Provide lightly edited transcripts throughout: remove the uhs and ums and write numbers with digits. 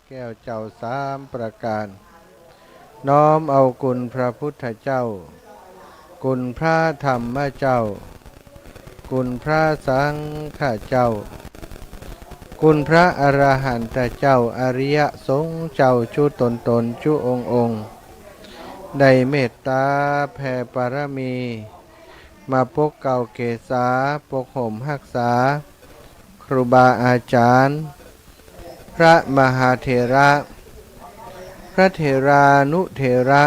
แก้วเจ้าสามประการน้อมเอาคุณพระพุทธเจ้าคุณพระธรรมเจ้าคุณพระสังฆเจ้าคุณพระอรหันตเจ้าอริยสงฆ์เจ้าชุตนชุองค์ได้เมตตาแผ่ปารมีมาปกเก่าเกษาปกห่มรักษาครูบาอาจารย์พระมหาเถระพระเถรานุเถระ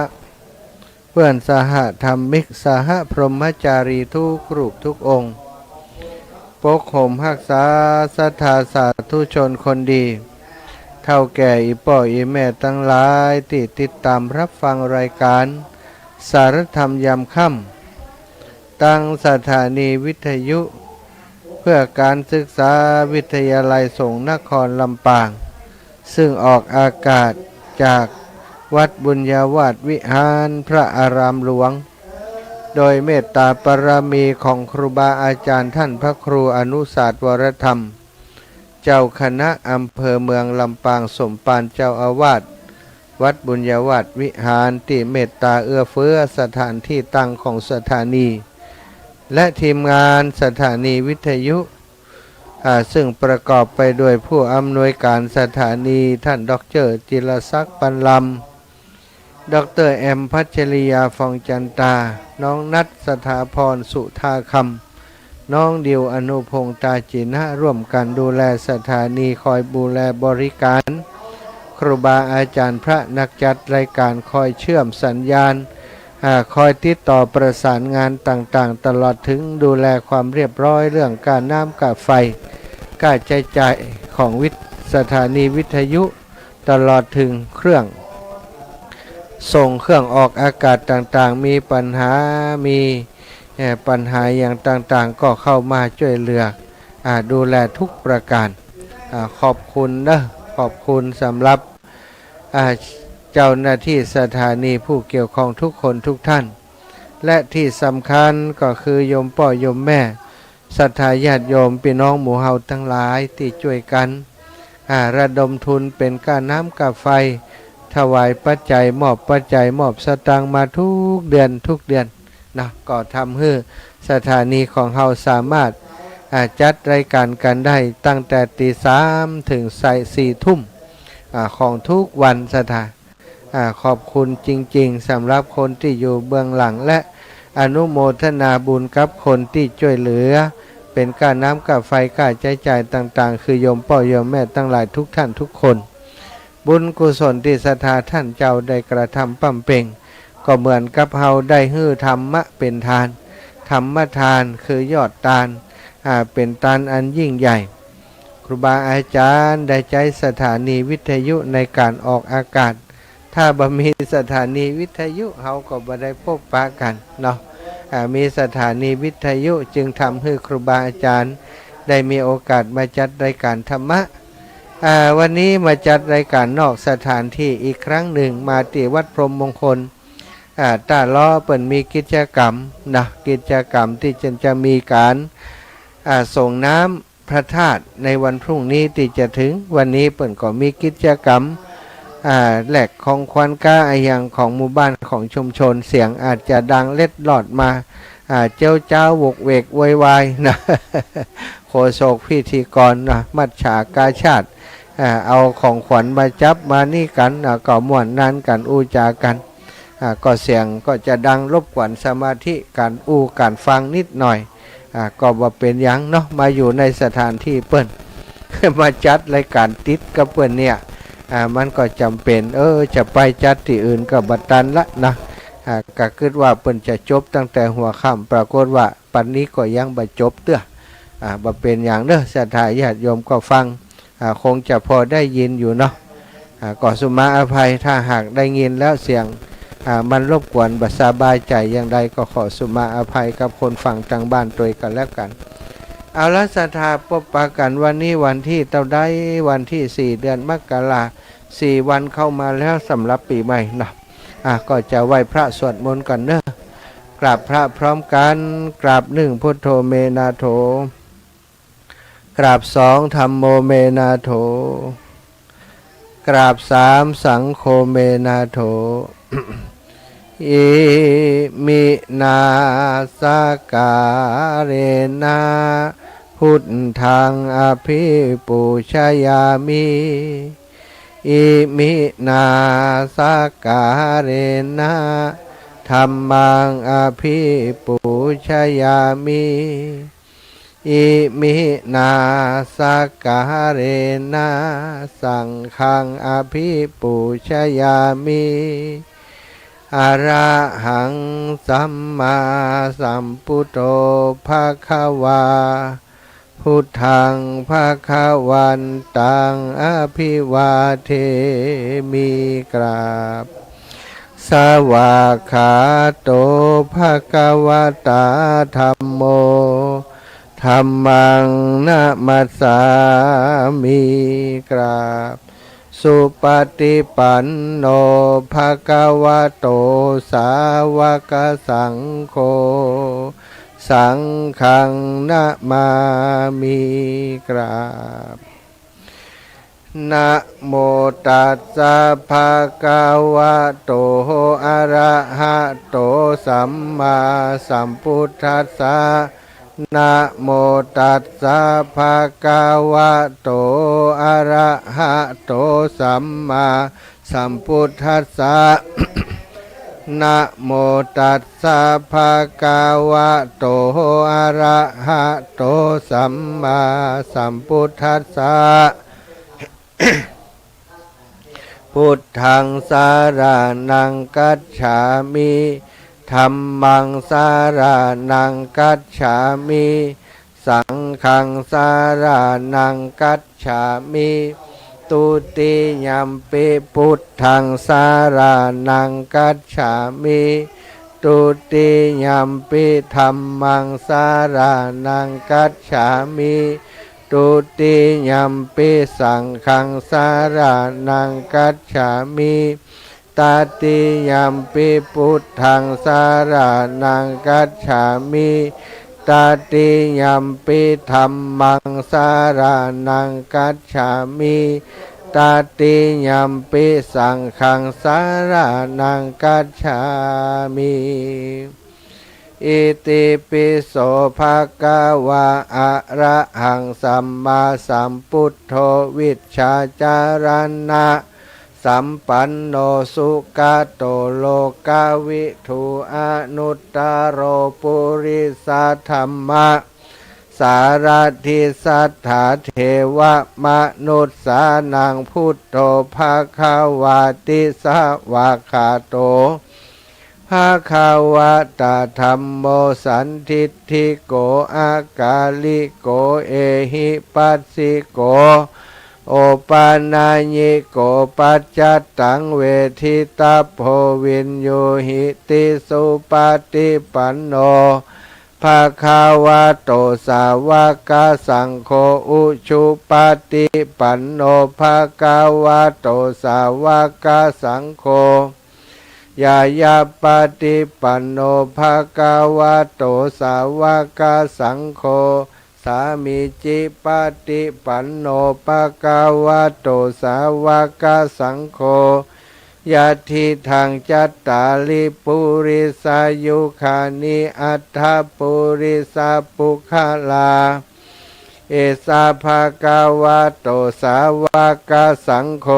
เพื่อนสหธรรมิกสหพรหมจารีทุกรูปทุกองค์ปกห่มรักษาศรัทธาสาธุชนคนดีเท่าแก่อีป่ออีแม่ทั้งหลายที่ติดตามรับฟังรายการสารธรรมยามค่ำตั้งสถานีวิทยุเพื่อการศึกษาวิทยาลัยสงฆ์นครลำปางซึ่งออกอากาศจากวัดบุญญาวาสวิหารพระอารามหลวงโดยเมตตาปรามีของครูบาอาจารย์ท่านพระครูอนุสาสวรธรรมเจ้าคณะอำเภอเมืองลำปางสมปานเจ้าอาวาสวัดบุญญาวาสวิหารที่เมตตาเอื้อเฟื้อสถานที่ตั้งของสถานีและทีมงานสถานีวิทยุซึ่งประกอบไปด้วยผู้อำนวยการสถานีท่านดร.จิรศักดิ์ปันลำดร.แอมพัชริยาฟองจันตาน้องนัทสถาพรสุธาคำน้องดิวอนุพงษ์ตาจินะร่วมกันดูแลสถานีคอยดูแลบริการครูบาอาจารย์พระนักจัดรายการคอยเชื่อมสัญญาณคอยติดต่อประสานงานต่างๆตลอดถึงดูแลความเรียบร้อยเรื่องการน้ำการไฟการใช้จ่ายของสถานีวิทยุตลอดถึงเครื่องส่งเครื่องออกอากาศต่างๆมีปัญหาอย่างต่างๆก็เข้ามาช่วยเหลือดูแลทุกประการขอบคุณนะขอบคุณสำหรับเจ้าหน้าที่สถานีผู้เกี่ยวข้องทุกคนทุกท่านและที่สำคัญก็คือโยมพ่อโยมแม่ศรัทธาญาติโยมพี่น้องหมู่เฮาทั้งหลายที่ช่วยกันระดมทุนเป็นค่าน้ำค่าไฟถวายปัจจัยมอบปัจจัยมอบสตางค์มาทุกเดือนนะก็ทำให้สถานีของเฮาสามารถจัดรายการกันได้ตั้งแต่ตี3ถึง4 ทุ่มของทุกวันขอบคุณจริงๆสำหรับคนที่อยู่เบื้องหลังและอนุโมทนาบุญกับคนที่ช่วยเหลือเป็นค่าน้ำค่าไฟค่าใช้จ่ายต่างๆคือโยมพ่อโยมแม่ทั้งหลายทุกท่านทุกคนบุญกุศลที่ศรัทธาท่านเจ้าได้กระทำปั้มเป่งก็เหมือนกับเฮาได้ฮื้อธรรมะเป็นทานธรรมทานคือยอดทานเป็นทานอันยิ่งใหญ่ครูบาอาจารย์ได้ใจสถานีวิทยุในการออกอากาศถ้าบ่มีสถานีวิทยุเฮาก็บ่ได้พบปะกันเนาะมีสถานีวิทยุจึงทำให้ครูบาอาจารย์ได้มีโอกาสมาจัดรายการธรรมะวันนี้มาจัดรายการนอกสถานที่อีกครั้งหนึ่งมาที่วัดพรหมมงคลตาล้อเปิ่นมีกิจกรรมนะกิจกรรมที่จะมีการส่งน้ำพระธาตุในวันพรุ่งนี้ที่จะถึงวันนี้เปิ่นก็มีกิจกรรมแหลกของควันก้าอย่างของหมู่บ้านของชุมชนเสียงอาจจะดังเล็ดลอดมาเจ้าวกเวกวายวายนะโฆษกพิธีกรนะมัจฉากาชาติเอาของขวัญมาจับมานี่กันก็ม่วนนั่นกันอู้จากันก็เสียงก็จะดังรบกวนสมาธิการอู้การฟังนิดหน่อยก็บ่เป็นหยังเนาะมาอยู่ในสถานที่เปิ้น มาจัดรายการติดกับเปิ้นเนี่ยมันก็จำเป็นจะไปจัดที่อื่นก็บัดตันละนะก็คิดว่าเปิ้นจะจบตั้งแต่หัวค่ำปรากฏว่าปันนี้ก็ยังบ่จบเด้อบ่เป็นอย่างเด้อศรัทธาญาติโยมก็ฟังคงจะพอได้ยินอยู่เนาะก็สุมาอภัยถ้าหากได้ยินแล้วเสียงมันรบกวนบ่สบายใจอย่างใดก็ขอสุมาอภัยกับคนฟังทางบ้านตัวกันแล้วกันเอาละศรัทธาพบปะกันวันนี้วันที่เท่าใดวันที่4 เดือนมกราคม4 วันเข้ามาแล้วสำหรับปีใหม่นะก็จะไหว้พระสวดมนต์กันเนอะกราบพระพร้อมกันกราบ1พุทโธเมนาโถกราบ2ธัมโมเมนาโถ กราบสามสังโฆเมนาโถ อิมินาสการเณพุทธังอภิปูชยามิอิมินาสการเณธัมมังอภิปูชยามิอิมินาสการเณสังฆังอภิปูชยามิอะระหังสัมมาสัมพุทโธภควาพุทธังภควันตังอภิวาเทมิกราบสวากขาโตภควตาธัมโมธัมมังนะมัสสามิกราบสุปฏิปันโนภควโตสาวกสังโฆสังฆังนะมามิกราบนะโมตัสสะภะคะวะโตอะระหะโตสัมมาสัมพุทธัสสะนะโมตัสสะภะคะวะโตอะระหะโตสัมมาสัมพุทธัสสะ นะโมตัสสะภะคะวะโตอะระหะโตสัมมาสัมพุทธัสสะ พุทธังสารนังกัจฉามิธัมมังสารนังกัจฉามิสังฆังสารนังกัจฉามิตุติยัมปิพุทธังสารนังกัจฉามิตุติยัมปิธัมมังสารนังกัจฉามิตุติยัมปิสังฆังสารนังกัจฉามิตติยัมปิพุทธังสารนังกัจฉามิตติยัมปิธัมมังสารนังกัจฉามิตติยัมปิสังฆังสารนังกัจฉามิอิติปิโสภะคะวะอะระหังสัมมาสัมพุทโธวิชชาจารณะสัมปันโนสุขโตโลกวิทูอนุตตโรปุริสธัมมะสารทิสัทธาเทวมนุษสานังพุทโธภะคะวะติสวากขาโตภะคะวะตาธัมโมสันทิฏฐิโกอากาลิโกเอหิปัสสิโกโอปานาญิโกปัจจตังเวทิตาโพวินโยหิติสุปฏิปันโนภะคะวะโตสาวกสังโฆอุชุปฏิปันโนภะคะวะโตสาวกสังโฆยายาปฏิปันโนภะคะวะโตสาวกสังโฆสามิจิปฏิปันโนภะคะวะโตสาวกสังโฆยะทิทังจัตตาลิปุริสายุขานิอัตถปุริสาปุคลาเอสาภะคะวะโตสาวกสังโฆ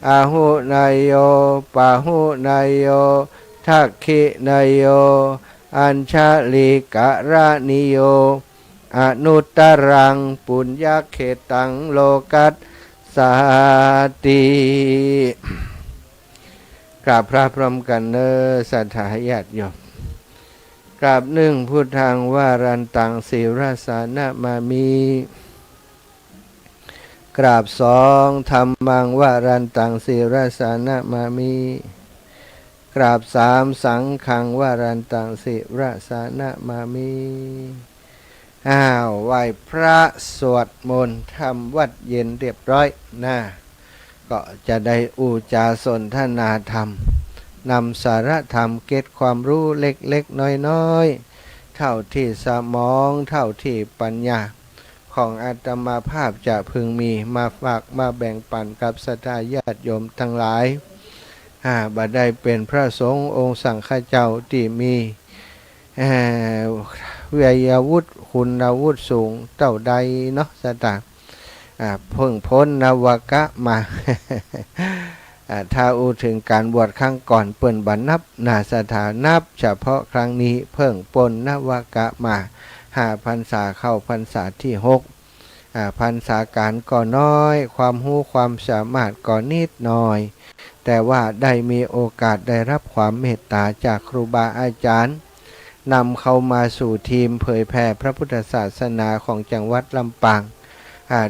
อาหุนายโยปะหุนายโยทักขินายโยอัญชลิกะระนิโยอนุตตรังปุญญเขตังโลกัสสาติกราบพระพร้อมกันเนอสัทธาญาติโยมกราบหนึ่งพุทธังวารันตังศิรสานะมามีกราบสองธัมมังวารันตังศิรสานะมามีกราบสามสังฆังวารันตังศิรสานะมามีไหว้พระสวดมนต์ทำวัดเย็นเรียบร้อยนะก็จะได้อุจาสนทนาธรรมนำสาระธรรมเก็บความรู้เล็กๆน้อยๆเท่าที่สมองเท่าที่ปัญญาข ของอาตมาภาพจะพึงมีมาฝากมาแบ่งปันกับศรัทธาญาติโยมทั้งหลายบัดได้เป็นพระสงฆ์องค์สังฆเจ้าที่มีวิยาวุฒิคุณวุฒิสูงเต่าใดเนาะสตาเพิ่งพ้นนวกะมา ถ้าอูถึงการบวชครั้งก่อนเปิ่นบันนับนาสถานับเฉพาะครั้งนี้เพิ่งปนนวกะมา5 พรรษาเข้าพรรษาที่6พรรษาการก็น้อยความรู้ความสามารถก็นิดหน่อยแต่ว่าได้มีโอกาสได้รับความเมตตาจากครูบาอาจารย์นำเข้ามาสู่ทีมเผยแผ่พระพุทธศาสนาของจังหวัดลำปาง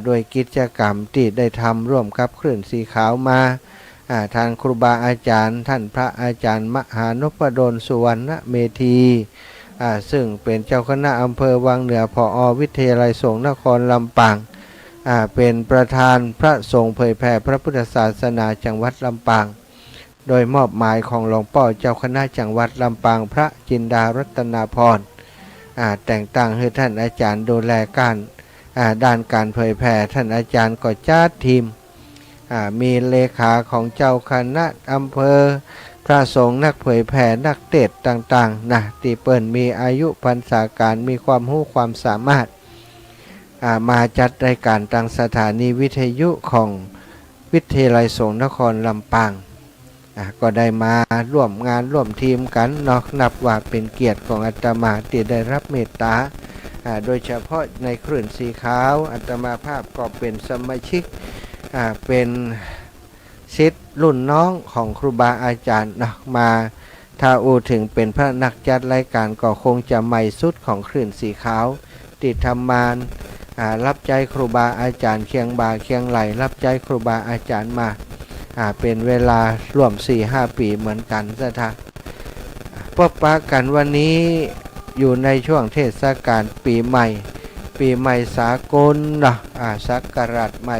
โดยกิจกรรมที่ได้ทำร่วมกับคลื่นสีขาวมาทางครูบาอาจารย์ท่านพระอาจารย์มหานพดลสุวรรณเมธีซึ่งเป็นเจ้าคณะอำเภอวังเหนือผอ.วิทยาลัยสงฆ์นครลำปางเป็นประธานพระสงฆ์เผยแผ่พระพุทธศาสนาจังหวัดลำปางโดยมอบหมายของหลวงพ่อเจ้าคณะจังหวัดลำปางพระจินดารัตนาพรแต่งตั้งให้ท่านอาจารย์ดูแลการด้านการเผยแผ่ท่านอาจารย์ก็จัดทีมมีเลขาของเจ้าคณะอำเภอพระสงฆ์นักเผยแผ่นักเทศน์ต่างๆที่เปิ้นมีอายุพรรษาการมีความรู้ความสามารถมาจัดรายการทางสถานีวิทยุของวิทยาลัยสงฆ์นครลำปางก็ได้มาร่วมงานร่วมทีมกันเนาะนับว่าเป็นเกียรติของอาตมาที่ได้รับเมตตาโดยเฉพาะในคลื่นสีขาวอาตมาภาพก็เป็นสมาชิกเป็นศิษย์รุ่นน้องของครูบาอาจารย์นะมาถ้าอูถึงเป็นพระนักจัดรายการก็คงจะใหม่สุดของคลื่นสีขาวติดทำมานรับใจครูบาอาจารย์เคียงบ่าเคียงไหลรับใจครูบาอาจารย์มาเป็นเวลาร่วม 4-5 ปีเหมือนกันซะท่าพบปะกันวันนี้อยู่ในช่วงเทศกาลปีใหม่สากลนะศักราชใหม่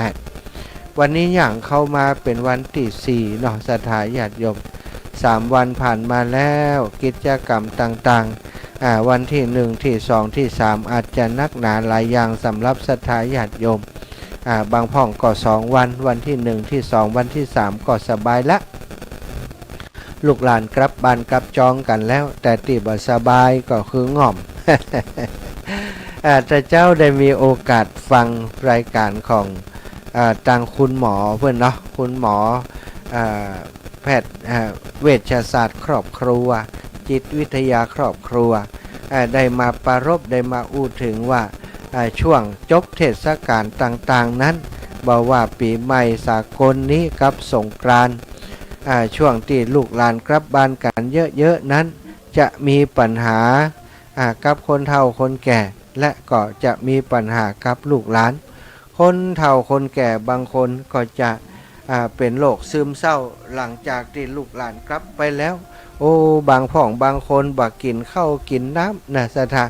2568วันนี้อย่างเข้ามาเป็นวันที่4เนาะศรัทธาญาติโยม3 วันผ่านมาแล้วกิจกรรมต่างๆวันที่1ที่2ที่3อาจจะนักหนาหลายอย่างสำหรับศรัทธาญาติโยมบางพ่องก็2 วันที่1ที่2วันที่3ก็สบายละลูกหลานกลับบ้านกลับจองกันแล้วแต่ที่บ่สบายก็คือง่อม แต่เจ้าได้มีโอกาสฟังรายการของทางคุณหมอเพื่อนเนาะคุณหมอแพทย์เวชศาสตร์ครอบครัวจิตวิทยาครอบครัวได้มาปรารภได้มาอู้ถึงว่าช่วงจบเทศกาลต่างๆนั้นบอกว่าปีใหม่สากลนี้กับสงกรานต์ช่วงที่ลูกหลานกลับบ้านกันเยอะๆนั้นจะมีปัญหากับคนเฒ่าคนแก่และก็จะมีปัญหากับลูกหลานคนเฒ่าคนแก่บางคนก็จะเป็นโรคซึมเศร้าหลังจากที่ลูกหลานกลับไปแล้วบางพ่องบางคนบ่กินข้าวกินน้ำนะสถา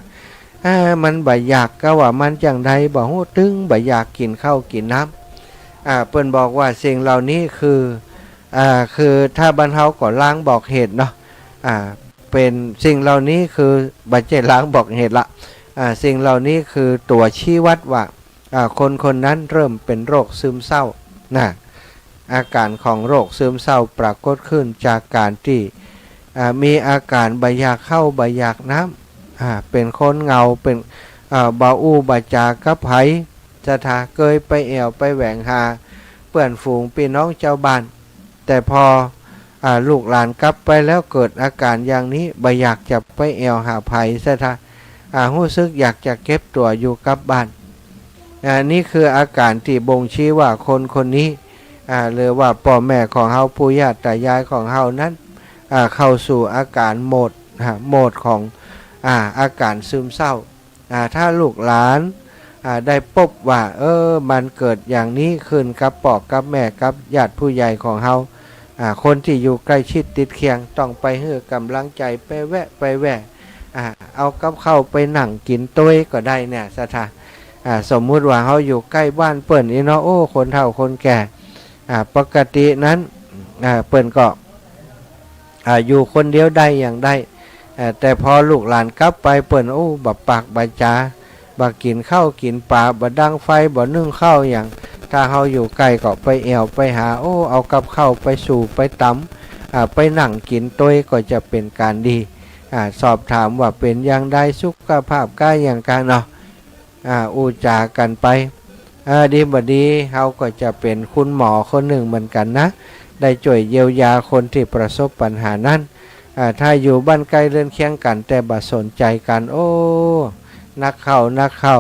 มันบ่อยากก็ว่ามันจังใดบ่ฮู้ตึงบ่อยากกินข้าวกินน้ำเปิ้นบอกว่าสิ่งเหล่านี้คือถ้าบรรเทาก็ล้างบอกเหตุเนาะเป็นสิ่งเหล่านี้คือบัจเจล้างบอกเหตุละสิ่งเหล่านี้คือตัวชี้วัดว่าคนนั้นเริ่มเป็นโรคซึมเศร้านะอาการของโรคซึมเศร้าปรากฏขึ้นจากการที่มีอาการบ่อยากเข้าบ่อยากน้ำเป็นคนเงาเป็นบ่อู้บ่จากับไผจะทาเกยไปแอวไปแหวงหาเปื่อนฝูงพี่น้องเจ้าบ้านแต่พอลูกหลานกลับไปแล้วเกิดอาการอย่างนี้บ่อยากจะไปแอวหาไผซะทารู้สึกอยากจะเก็บตัวอยู่กับบ้านนี่คืออาการที่บ่งชี้ว่าคนนี้หรือว่าพ่อแม่ของเฮาปู่ย่าตายายของเฮานั้นเข้าสู่อาการโหมดของอาการซึมเศร้าถ้าลูกหลานได้พบว่ามันเกิดอย่างนี้ขึ้นกับพ่อกับแม่กับญาติผู้ใหญ่ของเฮาคนที่อยู่ใกล้ชิดติดเคียงต้องไปให้กำลังใจไปแวะเอากับข้าวไปนั่งกินต้วยก็ได้เนี่ยสถานสมมุติว่าเฮาอยู่ใกล้บ้านเปิ้นนี่เนาะคนเฒ่าคนแก่ปกตินั้นเปิ้นก็อยู่คนเดียวได้อย่างได้แต่พอลูกหลานกลับไปเปิ้นบับปากบัจจา บ่กินข้าวกินปลาบ่ดังไฟบ่นึ่งข้าวอย่างถ้าเฮาอยู่ไกลก็ไปแอวไปหาเอากับข้าวไปสู่ไปตำไปนั่งกินต้วยก็จะเป็นการดีสอบถามว่าเป็นอย่างใดสุขภาพกายอย่างกลางเนาะอูจากันไปดีบ่ดีเฮาก็จะเป็นคุณหมอคนหนึ่งเหมือนกันนะได้ช่วยเยียวยาคนที่ประสบปัญหานั้นถ้าอยู่บ้านใกล้เรือนเคียงกันแต่บ่สนใจกันนักเข้า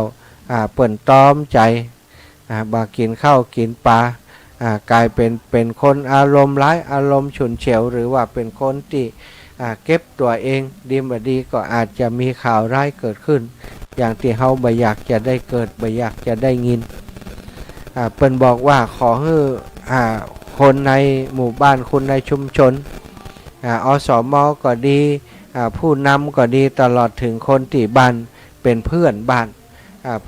เปิ่นตอมใจบ่กินข้าวกินปลากลายเป็นคนอารมณ์ร้ายอารมณ์ฉุนเฉียวหรือว่าเป็นคนที่เก็บตัวเองดีบ่ดีก็อาจจะมีข่าวร้ายเกิดขึ้นอย่างที่เฮาบ่อยากจะได้เกิดบ่อยากจะได้ยินเปิ้นบอกว่าขอให้คนในหมู่บ้านคนในชุมชนอสม.ก็ดีผู้นำก็ดีตลอดถึงคนที่บ้านเป็นเพื่อนบ้าน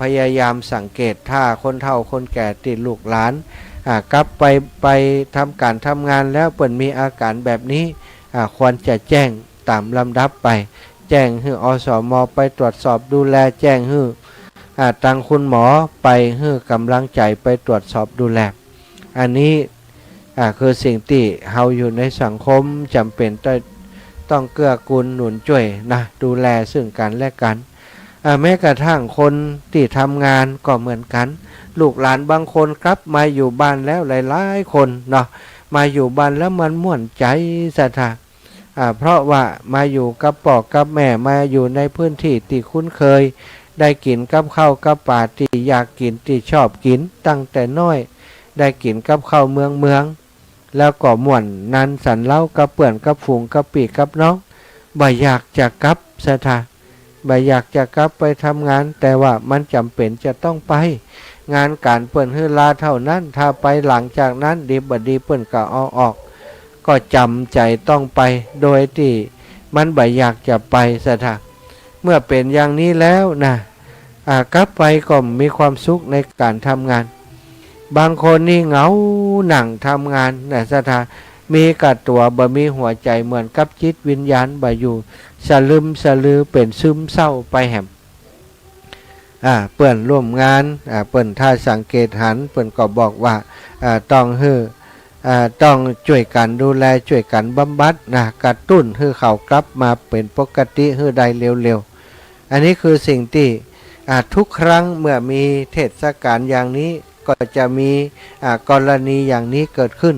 พยายามสังเกตถ้าคนเฒ่าคนแก่ติดลูกหลานกลับไปทำการทำงานแล้วเปิ้นมีอาการแบบนี้ควรจะแจ้งตามลำดับไปแจ้งให้อสม.ไปตรวจสอบดูแลแจ้งให้ทางคุณหมอไปให้กำลังใจไปตรวจสอบดูแลอันนี้คือสิ่งที่เฮาอยู่ในสังคมจำเป็นต้องเกื้อกูลหนุนช่วยนะดูแลซึ่งกันและกันแม้กระทั่งคนที่ทำงานก็เหมือนกันลูกหลานบางคนครับมาอยู่บ้านแล้วหลายๆคนเนาะมาอยู่บ้านแล้วมันม่วนใจสะทาเพราะว่ามาอยู่กับพ่อกับแม่มาอยู่ในพื้นที่ที่คุ้นเคยได้กินกับข้าวกับปลาที่อยากกินที่ชอบกินตั้งแต่น้อยได้กินกับข้าวเมืองแล้วก็ม่วนนันสันเล่ากับเปื่อนกับฝูงกับปีกับน้องบ่อยากจะกลับสถานบ่อยากจะกลับไปทำงานแต่ว่ามันจำเป็นจะต้องไปงานการเปิ่นฮื้อลาเท่านั้นถ้าไปหลังจากนั้นดีบ่ดีเปิ่นก็เอาออกก็จำใจต้องไปโดยที่มันบ่อยากจะไปสถานเมื่อเป็นอย่างนี้แล้วนะกลับไปก็มีความสุขในการทำงานบางคนนี่เหงาหนังทำงานนะสถานมีกัดตัวบ่มีหัวใจเหมือนกับจิตวิญญาณบ่อยู่สลึมสลือเป็นซึมเศร้าไปแหมเปิ้นร่วมงานเปิ้นถ้าสังเกตหันเปิ้นก็บอกว่าต้องช่วยกันดูแลช่วยกันบำบัดนะกระตุ้นให้เขากลับมาเป็นปกติให้ได้เร็วๆอันนี้คือสิ่งที่ทุกครั้งเมื่อมีเทศกาลอย่างนี้ก็จะมีกรณีอย่างนี้เกิดขึ้น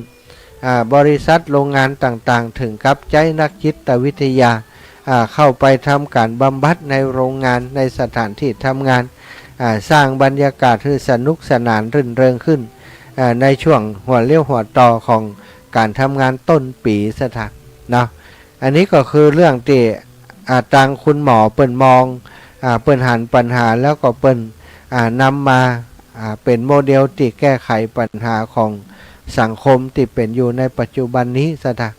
บริษัทโรงงานต่างๆถึงกับใจนักจิตวิทยาเข้าไปทำการบำบัดในโรงงานในสถานที่ทำงานสร้างบรรยากาศให้สนุกสนานรื่นเริงขึ้นในช่วงหัวเลี้ยวหัวต่อของการทำงานต้นปีสถานนะอันนี้ก็คือเรื่องที่ทางคุณหมอเปิ้นมองเปิ้นหันปัญหาแล้วก็เปิ้นนำมาเป็นโมเดลที่แก้ไขปัญหาของสังคมที่เป็นอยู่ในปัจจุบันนี้สถาน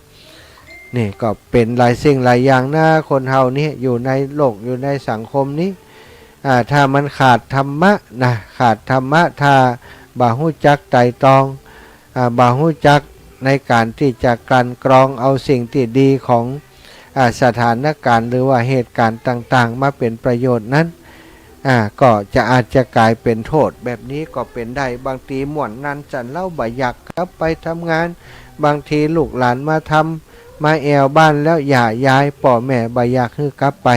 นี่ก็เป็นหลายสิ่งหลายอย่างนะคนเฮานี่อยู่ในโลกอยู่ในสังคมนี้ถ้ามันขาดธรรมะนะขาดธรรมะถ้าบ่ฮู้จักไตร่ตรองบ่ฮู้จักในการที่จะกลั่นกรองเอาสิ่งที่ดีของสถานการณ์หรือว่าเหตุการณ์ต่างๆมาเป็นประโยชน์นั้นก็จะอาจจะกลายเป็นโทษแบบนี้ก็เป็นได้บางทีม่วนนั้นจันเล่าบ่อยากกลับไปทำงานบางทีลูกหลานมาแอวบ้านแล้วอย่าย้ายพ่อแม่บ่อยากให้กลับไป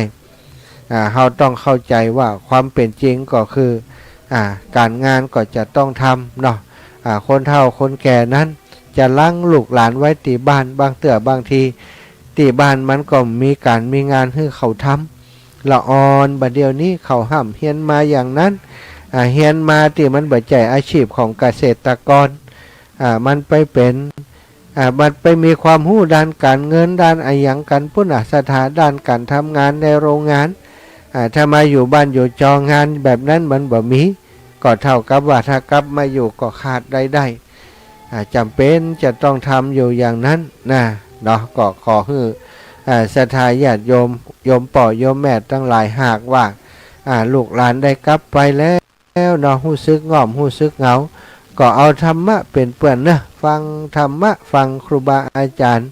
เราต้องเข้าใจว่าความเป็นจริงก็คือการงานก็จะต้องทำเนาะคนเฒ่าคนแก่นั้นจะลังลูกหลานไว้ที่บ้านบางบางทีที่บ้านมันก็มีการมีงานให้เขาทำละอ่อนบัดเดียวนี้เขาห้ามเฮียนมาอย่างนั้นเฮียนมาที่มันบ่ใจอาชีพของเกษตรกรมันไปเป็นมันไปมีความรู้ด้านการเงินด้านอะไรอย่างกันพุ่นสถานด้านการทำงานในโรงงานถ้ามาอยู่บ้านอยู่จองงานแบบนั้นมันบ่มีก็เท่ากับว่าถ้ากลับมาอยู่ก็ขาดได้จำเป็นจะต้องทำอยู่อย่างนั้นนะเนาะก็ขอให้ศรัทธาญาติโยมป่อโยมแม่ทั้งหลายหากว่าลูกหลานได้กลับไปแล้วเนาะรู้สึกง่อมรู้สึกเหงาก็เอาธรรมะเป็นเปื่อนนะฟังธรรมะฟังครูบาอาจารย์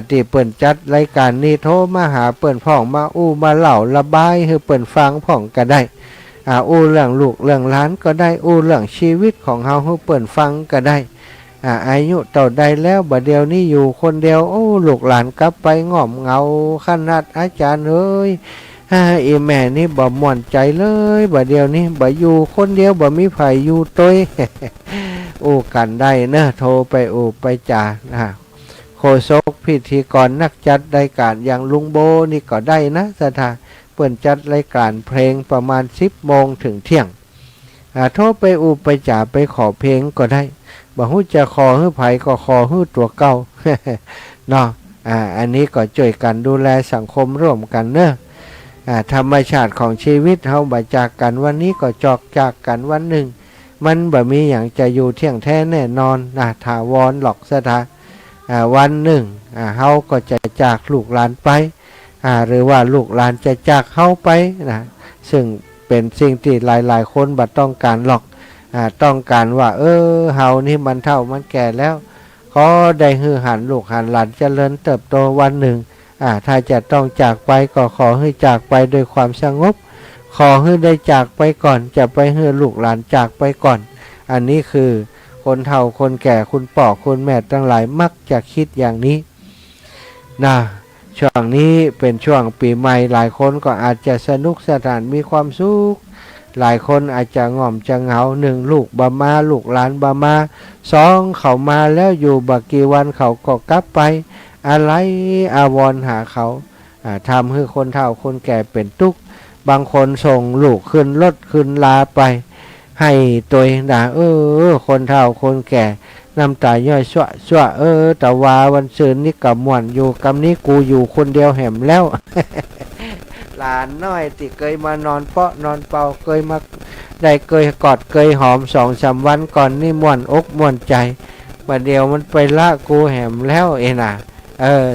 ที่เปิ่นจัดรายการนี้โทรมาหาเปิ่นพ่องมาอู้มาเล่าระบายให้เปิ่นฟังพ่องก็ได้ อู้เรื่องลูกเรื่องหลานก็ได้อู้เรื่องชีวิตของเฮาให้เปิ่นฟังก็ได้อายุเท่าใดแล้วบัดเดียวนี้อยู่คนเดียวโอ้ลูกหลานกลับไปง่อมเหงาขนาดอาจารย์เอ้ยอีแม่นี่บ่ม่วนใจเลยบัดเดียวนี้บ่อยู่คนเดียวบ่มีไผอยู่ต้ย อู้กันได้เนอะโทรไปอู้ไปจ่าโฆษกพิธีกรนักจัดรายการอย่างลุงโบนี่ก็ได้นะสถาเปิ่นจัดรายการเพลงประมาณ10 โมงถึงเที่ยงโทรไปอู้ไปจ่าไปขอเพลงก็ได้บ่ฮู้จะขอฮื้อไผก็ขอฮื้อตัวเก่า เนาะอันนี้ก็ช่วยกันดูแลสังคมร่วมกันเนอะธรรมชาติของชีวิตเฮาบ่จากกันวันนี้ก็จอกจากกันวันหนึ่งมันบ่มีอย่างจะอยู่เที่ยงแท้แน่นอนถาวรหรอกสถาวันหนึ่งเฮาก็จะจากลูกหลานไปหรือว่าลูกหลานจะจากเฮาไปนะซึ่งเป็นสิ่งที่หลายๆคนบ่ต้องการหรอกต้องการว่าเฮานี่มันเฒ่ามันแก่แล้วขอได้ฮือหันลูกหันหลานเจริญเติบโตวันหนึ่งถ้าจะต้องจากไปก็ขอให้จากไปโดยความสงบขอให้ได้จากไปก่อนจะไปให้ลูกหลานจากไปก่อนอันนี้คือคนเฒ่าคนแก่คุณพ่อคุณแม่ทั้งหลายมักจะคิดอย่างนี้นะช่วงนี้เป็นช่วงปีใหม่หลายคนก็อาจจะสนุกสนานมีความสุขหลายคนอาจจะง่อมจะเหงา1ลูกบ่มาลูกหลานบ่มา2เขามาแล้วอยู่บักกี่วันเขาก็กลับไปอะไรอาวรณ์หาเขาทำให้คนเฒ่าคนแก่เป็นทุกข์บางคนส่งลูกขึ้นรถขึ้นลาไปให้ตัวคนเฒ่าคนแก่น้ำตาย่อยชั่วแต่ว่าวันซื่นนี่กับม่วนอยู่กับนี้กูอยู่คนเดียวแหมแล้ว หลานน้อยที่เคยมานอนเปาะนอนเป่าเคยมาได้เคยกอดเคยหอม2-3 วันก่อนนี่ม่วนอกม่วนใจบัดเดียวมันไปละกูแหมแล้ว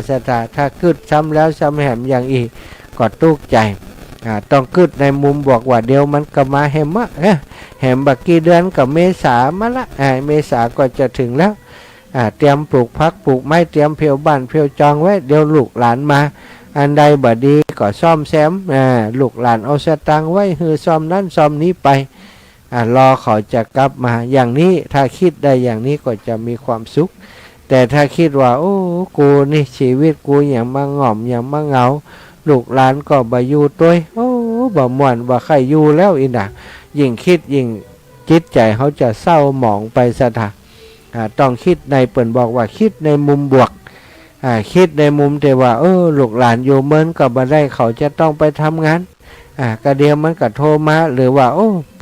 สถาถ้าคืดซ้ำแล้วซ้ำแหมอย่างอีกก็ตุกใจต้องคืดในมุมบอกว่าเดียวมันก็มาแหมแหมบักกี่เดือนกับเมษามาละเมษาก็จะถึงแล้วเตรียมปลูกพักปลูกไม้เตรียมเพียวบ้านเพียวจองไว้เดี๋ยวลูกหลานมาอันใดบ่ดีก็ซ่อมแซมลูกหลานเอาสตางค์ไว้ฮือซ่อมนั้นซ่อมนี้ไปรอเขาจะกลับมาอย่างนี้ถ้าคิดได้อย่างนี้ก็จะมีความสุขแต่ถ้าคิดว่าโอ้กูนี่ชีวิตกูอย่างมาง่อมอย่างมาเหงาลูกหลานก็บ่อยู่ตัวบ่ม่วนบ่ใครอยู่แล้วอีน่ะยิ่งคิดยิ่งจิตใจเขาจะเศร้าหมองไปซะต้องคิดในเปิ่นบอกว่าคิดในมุมบวกคิดในมุมแต่ว่าลูกหลานอยู่เมินก็บ่ได้เขาจะต้องไปทำงานก็เดียวมันก็โทรมาหรือว่า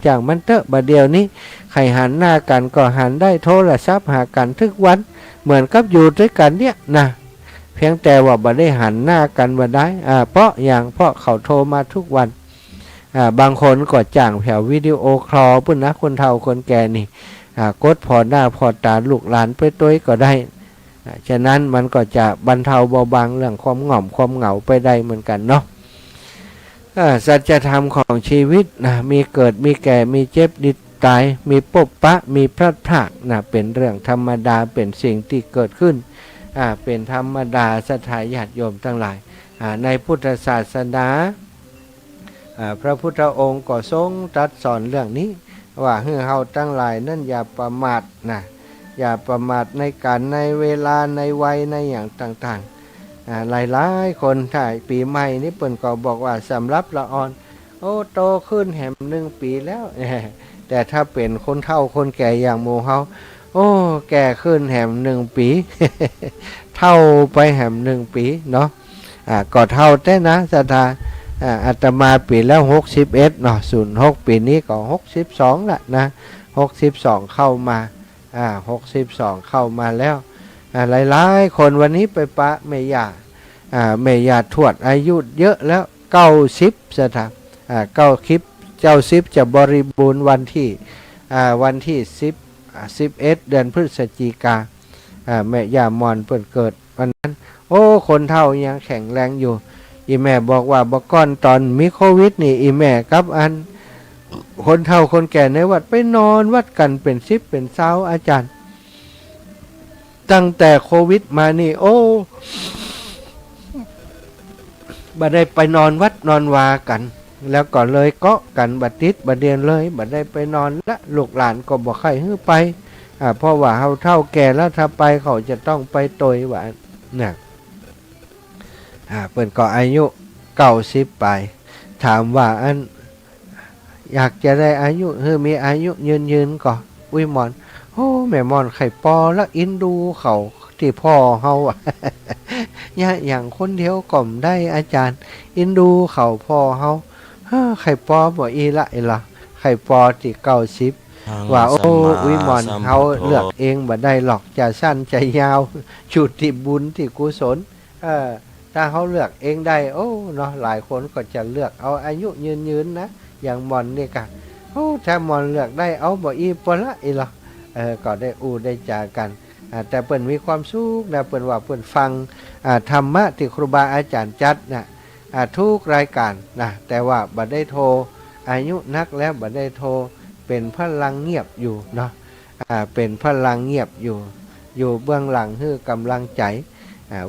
จากมันเตอะบ่เดียวนี้ใครหันหน้ากันก็หันได้โทรศัพท์หากันทุกวันเหมือนกับอยู่ด้วยกันเนี่ยนะเพียงแต่ว่าบ่ได้หันหน้ากันบ่ได้เพราะเขาโทรมาทุกวันบางคนก็จ้างแผ่ววิดีโอคอลปุ่นนะคนเฒ่าคนแก่นี่กดพอหน้าพอตาลูกหลานไปตัวก็ได้ฉะนั้นมันก็จะบรรเทาเบาบางเรื่องความหง่อมความเหงาไปได้เหมือนกันเนาะสัจธรรมของชีวิตมีเกิดมีแก่มีเจ็บมีตายมีปบปะมีพลัดพรากเป็นเรื่องธรรมดาเป็นสิ่งที่เกิดขึ้นเป็นธรรมดาศรัทธาญาติโยมทั้งหลายในพุทธศาสนาพระพุทธองค์ก็ทรงตรัสสอนเรื่องนี้ว่าให้เฮาทั้งหลายนั่นอย่าประมาทอย่าประมาทในการในเวลาในวัยในอย่างต่างๆหลายๆคนถ้าปีใหม่นี้เปิ้นก็บอกว่าสำหรับละอ่อนโตขึ้นแหม1 ปีแล้วแต่ถ้าเป็นคนเฒ่าคนแก่อย่างหมู่เฮาแก่ขึ้นแหม1 ปี เท่าไปแหม1 ปีเนาะก็เท่าแต่นะศรัทธาอาตมาปีแล้ว61เนาะ06ปีนี้ก็62ละนะ62เข้ามา62เข้ามาแล้วหลายๆคนวันนี้ไปปะแม่ย่าทวดอายุเยอะแล้ว90ศรัทธา90จะบริบูรณ์วันที่11เดือนพฤศจิกาแม่ย่ามอนเปิดเกิดวันนั้นคนเฒ่ายังแข็งแรงอยู่อีแม่บอกว่าบ่ก่อนตอนมีโควิดนี่อีแม่กับคนเฒ่าคนแก่ในวัดไปนอนวัดกันเป็น10เป็น20อาจารย์ตั้งแต่โควิดมานี่บ่ได้ไปนอนวัดนอนวากัน แล้วก็เลยเกาะกันบัดติดบัดเดียนเลยบัดได้ไปนอนละลูกหลานก็บอกใครฮื้อไปเพราะว่าเขาเท่าแก่แล้วถ้าไปเขาจะต้องไปตยว่าเนี่ยเปิ่นก็อายุ90ไปถามว่าอันอยากจะได้อายุมีอายุยืนก็อุ้ยมอนโอ้แม่มอนไข่ปอแล้วอินดูเขาที่พ่อเฮาอย่างคนเดียวก่อมได้อาจารย์อินดูเขาพ่อเฮาไข่ปอบ่อีละไอ้ล่ะไข่ปอที่90ว่าโอ้อุ้ยมอนเฮาเลือกเองบ่ได้หรอกจะสั้นจะยาวจุดที่บุญที่กุศลถ้าเขาเลือกเองได้โอ้เนาะหลายคนก็จะเลือกเอาอายุยืนนะอย่างมอนนี่กะโอ้ถ้ามอนเลือกได้เอาบ่อีปละอีหรอก็ได้ได้จากันแต่เปิ่นมีความสุขนะเปิ่นว่าเปิ่นฟังธรรมะที่ครูบาอาจารย์จัดนะทุกรายการนะแต่ว่าบ่ได้โทรอายุนักแล้วบ่ได้โทรเป็นพลังเงียบอยู่เนาะเป็นพลังเงียบอยู่เบื้องหลังคือกำลังใจ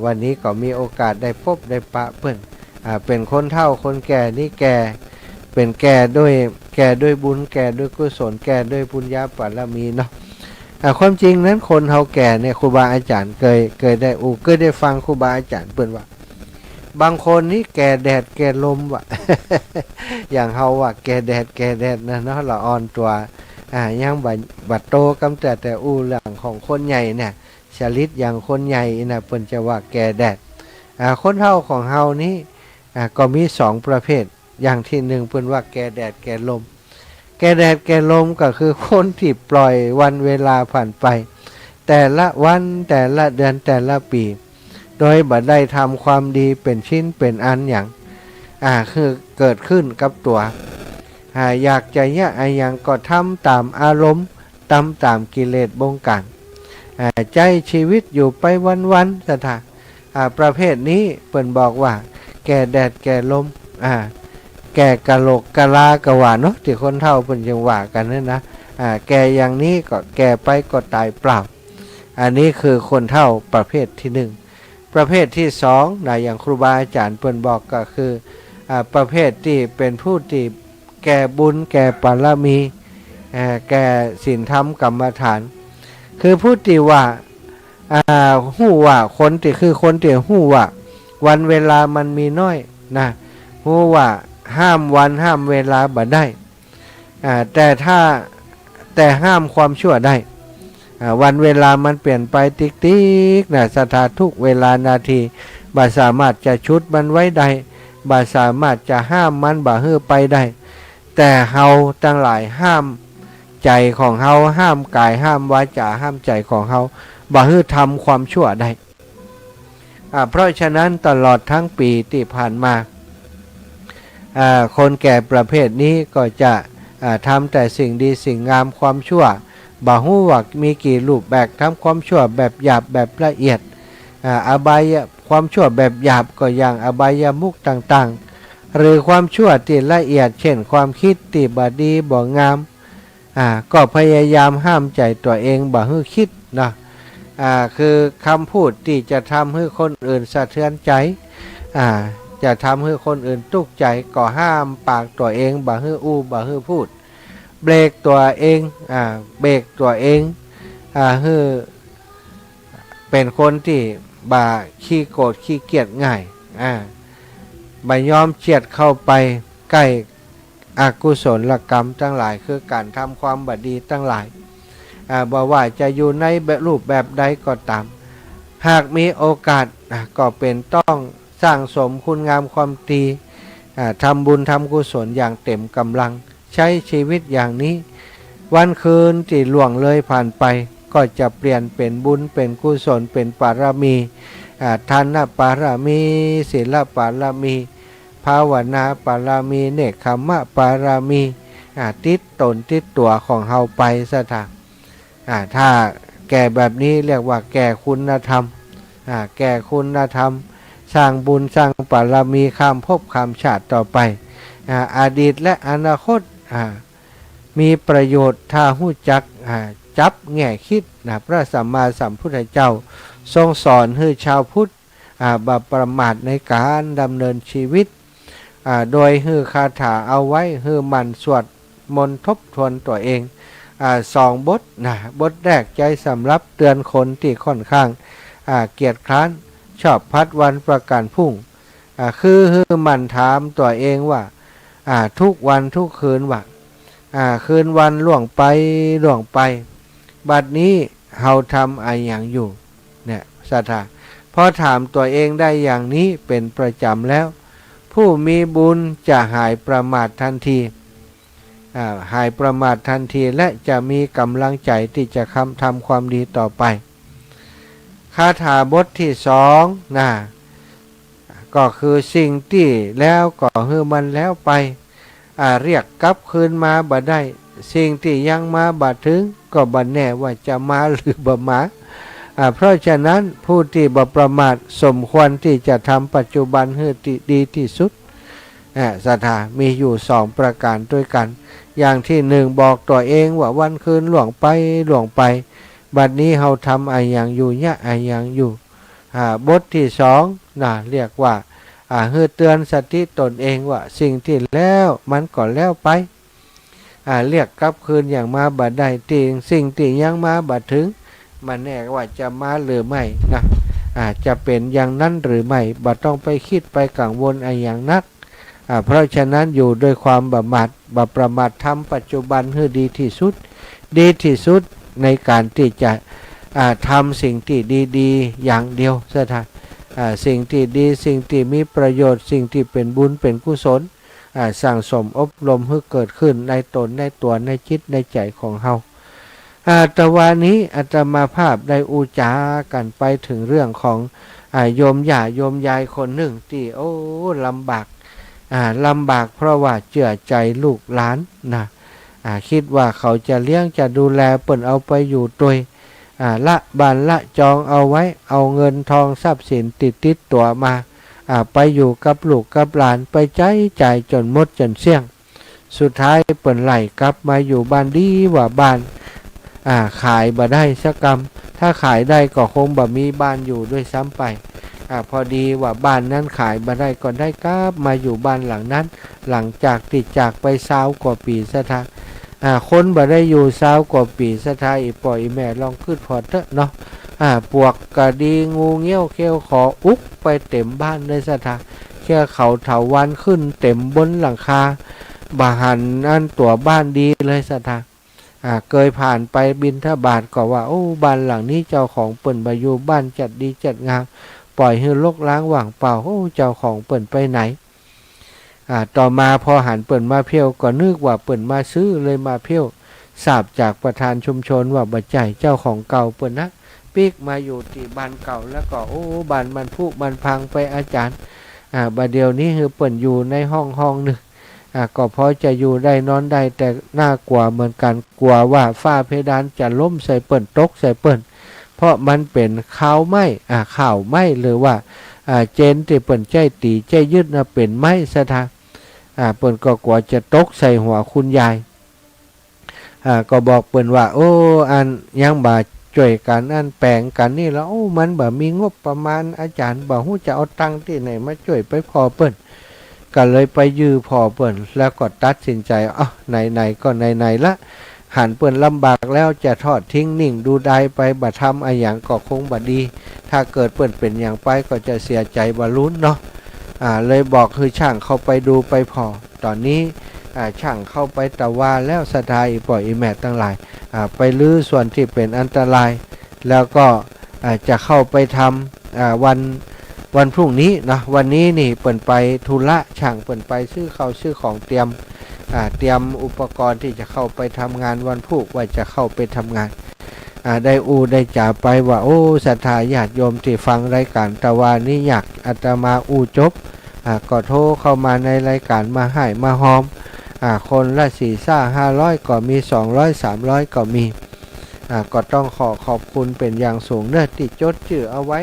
วันนี้ก็มีโอกาสได้พบได้ปะเปิ่นเป็นคนเฒ่าคนแก่นี่แก่เป็นแก่ด้วยบุญแก่ด้วยกุศลแก่ด้วยบุญญาบารมีเนาะความจริงนั้นคนเฮาแก่เนี่ยครูบาอาจารย์เคยได้ฟังครูบาอาจารย์เปิ้นว่าบางคนนี่แก่แดดแก่ลมว่ะ อย่างเฮาว่าแก่แดดนะเนาะละอ่อนตัวยังบัดโตกำแต่เรื่องของคนใหญ่เนี่ยชลิตอย่างคนใหญ่นะเปิ้นจะว่าแก่แดดคนเฮาของเฮานี่ก็มี2ประเภทอย่างที่1เปิ้นว่าแก่แดดแก่ลมแก่แดดแก่ลมก็คือคนที่ปล่อยวันเวลาผ่านไปแต่ละวันแต่ละเดือนแต่ละปีโดยบ่ได้ทำความดีเป็นชิ้นเป็นอันอย่างคือเกิดขึ้นกับตัวอยากจะอย่างก็ทำตามอารมณ์ตามกิเลสบงการใจชีวิตอยู่ไปวันๆสถานประเภทนี้เปิ้นบอกว่าแก่แดดแก่ลมแก่กะโหลกกะลากะว่าเนาะที่คนเฒ่าเพิ่นยังว่ากันนั่นนะแก่อย่างนี้ก็แก่ไปก็ตายเปล่าอันนี้คือคนเฒ่าประเภทที่1ประเภทที่2นะอย่างครูบาอาจารย์เพิ่นบอกก็คือประเภทที่เป็นผู้ที่แก่บุญแก่บารมีแก่ศีลธรรมกรรมฐานคือผู้ที่ว่าฮู้ว่าคนที่คือคนที่ฮู้ว่าวันเวลามันมีน้อยนะฮู้ว่าห้ามวันห้ามเวลาบ่ได้แต่ห้ามความชั่วได้วันเวลามันเปลี่ยนไปติ๊กๆนะสถานทุกเวลานาทีบ่สามารถจะชุดมันไว้ได้บ่สามารถจะห้ามมันบ่ให้ไปได้แต่เฮาทั้งหลายห้ามใจของเฮาห้ามกายห้ามวาจาห้ามใจของเฮาบ่ให้ทำความชั่วได้เพราะฉะนั้นตลอดทั้งปีที่ผ่านมาคนแก่ประเภทนี้ก็จะทำแต่สิ่งดีสิ่งงามความชั่วบ่ฮู้ว่ามีกี่รูปแบบทำความชั่วแบบหยาบแบบละเอียดอบายความชั่วแบบหยาบก็อย่างอบายมุขต่างๆหรือความชั่วที่ละเอียดเช่นความคิดที่บ่ดีบ่งามก็พยายามห้ามใจตัวเองบ่ให้คิดนะคือคำพูดที่จะทำให้คนอื่นสะเทือนใจจะทำให้คนอื่นตุกใจก็ห้ามปากตัวเองบ่ให้บ่ให้พูดเบรกตัวเองให้เป็นคนที่บ่ขี้โกรธขี้เกียจง่ายบ่ยอมเฉียดเข้าไปใกล้อกุศลกรรมทั้งหลายคือการทำความบดีทั้งหลายบ่ว่าจะอยู่ในรูปแบบใดก็ตามหากมีโอกาสก็เป็นต้องสร้างสมคุณงามความดีทำบุญทำกุศลอย่างเต็มกำลังใช้ชีวิตอย่างนี้วันคืนที่ล่วงเลยผ่านไปก็จะเปลี่ยนเป็นบุญเป็นกุศลเป็นปารมีทานปารมีศีลปารมีภาวนาปารมีเนกขัมมะปารมีติดตนติดตัวของเฮาไปซะถ้าถ้าแก่แบบนี้เรียกว่าแก่คุณธรรมแก่คุณธรรมสร้างบุญสร้างปารมีข้ามภพข้ามชาติต่อไปอดีตและอนาคตมีประโยชน์ถ้าหู้จักจับแง่คิดพระสัมมาสัมพุทธเจ้าทรงสอนให้ชาวพุทธบ่ประมาทในการดำเนินชีวิต โดยฮือคาถาเอาไว้ฮือมันสวดมนต์ทบทวนตัวเอง2 บทนะบทแรกใจสำรับเตือนคนที่ค่อนข้างเกียจคร้านชอบพัดวันประกันพรุ่งคือมันถามตัวเองว่าทุกวันทุกคืนว่าคืนวันล่วงไปบัดนี้เฮาทำอะไรอย่างอยู่เนี่ยศรัทธาพอถามตัวเองได้อย่างนี้เป็นประจำแล้วผู้มีบุญจะหายประมาททันทีหายประมาททันทีและจะมีกำลังใจที่จะทำความดีต่อไปคาถาบทที่2นะก็คือสิ่งที่แล้วก็คือมันแล้วไปเรียกกลับคืนมาบ่ได้สิ่งที่ยังมาบ่ถึงก็บ่แน่ว่าจะมาหรือบ่มาเพราะฉะนั้นผู้ที่บ่ประมาทสมควรที่จะทำปัจจุบันให้ดีที่สุดศรัทธามีอยู่2 ประการด้วยกันอย่างที่1บอกตัวเองว่าวันคืนล่วงไปบัดนี้เฮาทำอะไรอย่างอยู่เนี่ยอะไรอย่างอยู่บทที่2นะเรียกว่าให้เตือนสติตนเองว่าสิ่งที่แล้วมันก็แล้วไปเรียกกลับคืนอย่างมาบัดได้สิ่งที่ยังมาบัดถึงมันแน่ว่าจะมาหรือไม่นะจะเป็นอย่างนั้นหรือไม่บ่ต้องไปคิดไปกังวลอะไรอย่างนักเพราะฉะนั้นอยู่ด้วยความบ่ประมาททำปัจจุบันให้ดีที่สุดในการที่จะทำสิ่งที่ดีๆอย่างเดียวซะท่านสิ่งที่ดีสิ่งที่มีประโยชน์สิ่งที่เป็นบุญเป็นกุศลสั่งสมอบรมให้เกิดขึ้นในตนในตัวในจิตในใจของเฮาแต่วันนี้อาตมาภาพได้อุจากันไปถึงเรื่องของโยมยายคนหนึ่งที่ลำบากเพราะว่าเจือใจลูกหลานนะคิดว่าเขาจะเลี้ยงจะดูแลเปิ่นเอาไปอยู่ด้วยละบ้านละจองเอาไว้เอาเงินทองทรัพย์สินติดตัวมาไปอยู่กับลูกกับหลานไปใจจนหมดจนเสี่ยงสุดท้ายเปิ่นไหลกลับมาอยู่บ้านดีว่าบ้านขายบ่ได้สักกรรมถ้าขายได้ก็คงบ่มีบ้านอยู่ด้วยซ้ำไปพอดีว่าบ้านนั้นขายบ่ได้ก็ได้กลับมาอยู่บ้านหลังนั้นหลังจากติดจากไป20 กว่าปีซะทะคนบ่ได้อยู่20 กว่าปีซะทะอีปล่อยแม่ลองขึ้นพอเถอะเนาะปวกกระดีงูเงี้ยวเขี้ยวขออุกไปเต็มบ้านเลยซะทะแค่เขาเถาวันขึ้นเต็มบนหลังคาบาหันอันตัวบ้านดีเลยซะทะเคยผ่านไปบิณฑบาตก็ว่าบ้านหลังนี้เจ้าของเปิ่นบ่อยู่บ้านจัดดีจัดงามปล่อยให้รกร้างว่างเปล่าเจ้าของเปิ่นไปไหนต่อมาพอหันเปิ่นมาเพี้ยวก็นึกว่าเปิ่นมาซื้อเลยมาเพี้ยวทราบจากประธานชุมชนว่าบ่ใจเจ้าของเก่าเปิ่นนะปีกมาอยู่ที่บ้านเก่าแล้วก็บ้านมันพุมันพังไปอาจารย์บัดเดี๋ยวนี้คือเปิ่นอยู่ในห้องหนึ่งก็พอจะอยู่ได้นอนได้แต่น่ากลัวเหมือนกันกลัวว่าฝ้าเพดานจะล้มใส่เปิ่นตกใส่เปิ่นเพราะมันเป็นข่าวไหม้หรือว่าเจนที่เปิ่นใจตีใจยึดนะเป็นไม้ซะทางเปิ่นก็กลัวจะตกใส่หัวคุณยายก็บอกเปิ่นว่าอันยังบ่ช่วยกันอันแปลงกันนี่แล้วมันบ่มีงบประมาณอาจารย์บ่ฮู้จะเอาตังค์ที่ไหนมาช่วยไปพอเปิ่นก็เลยไปยื้อพอเปิ่นแล้วก็ตัดสินใจไหนก็ไหนละหันเปิ่นลำบากแล้วจะทอดทิ้งนิ่งดูได้ไปบ่ทำอะไรอย่างก็คงบ่ดีถ้าเกิดเปิ่นเป็นอย่างไปก็จะเสียใจบ่ลุ้นเนาะเลยบอกคือช่างเข้าไปดูไปพอตอนนี้ช่างเข้าไปตะวาแล้วสถายปล่อยแม่ตั้งหลายไปลื้อส่วนที่เป็นอันตรายแล้วก็จะเข้าไปทำวันพรุ่งนี้นะวันนี้นี่เปิ่นไปธุระช่างเปิ่นไปซื้อข้าวซื้อของเตรียมอุปกรณ์ที่จะเข้าไปทำงานวันพรุ่งว่าจะเข้าไปทำงานได้จ่าไปว่าศรัทธาญาติโยมที่ฟังรายการตะวันนี้อยากอาตมาจบก็โทรเข้ามาในรายการมาให้มาหอมคนละ4-500ก็มี200-300ก็มีก็ต้องขอบคุณเป็นอย่างสูงเนื้อที่จดชื่อเอาไว้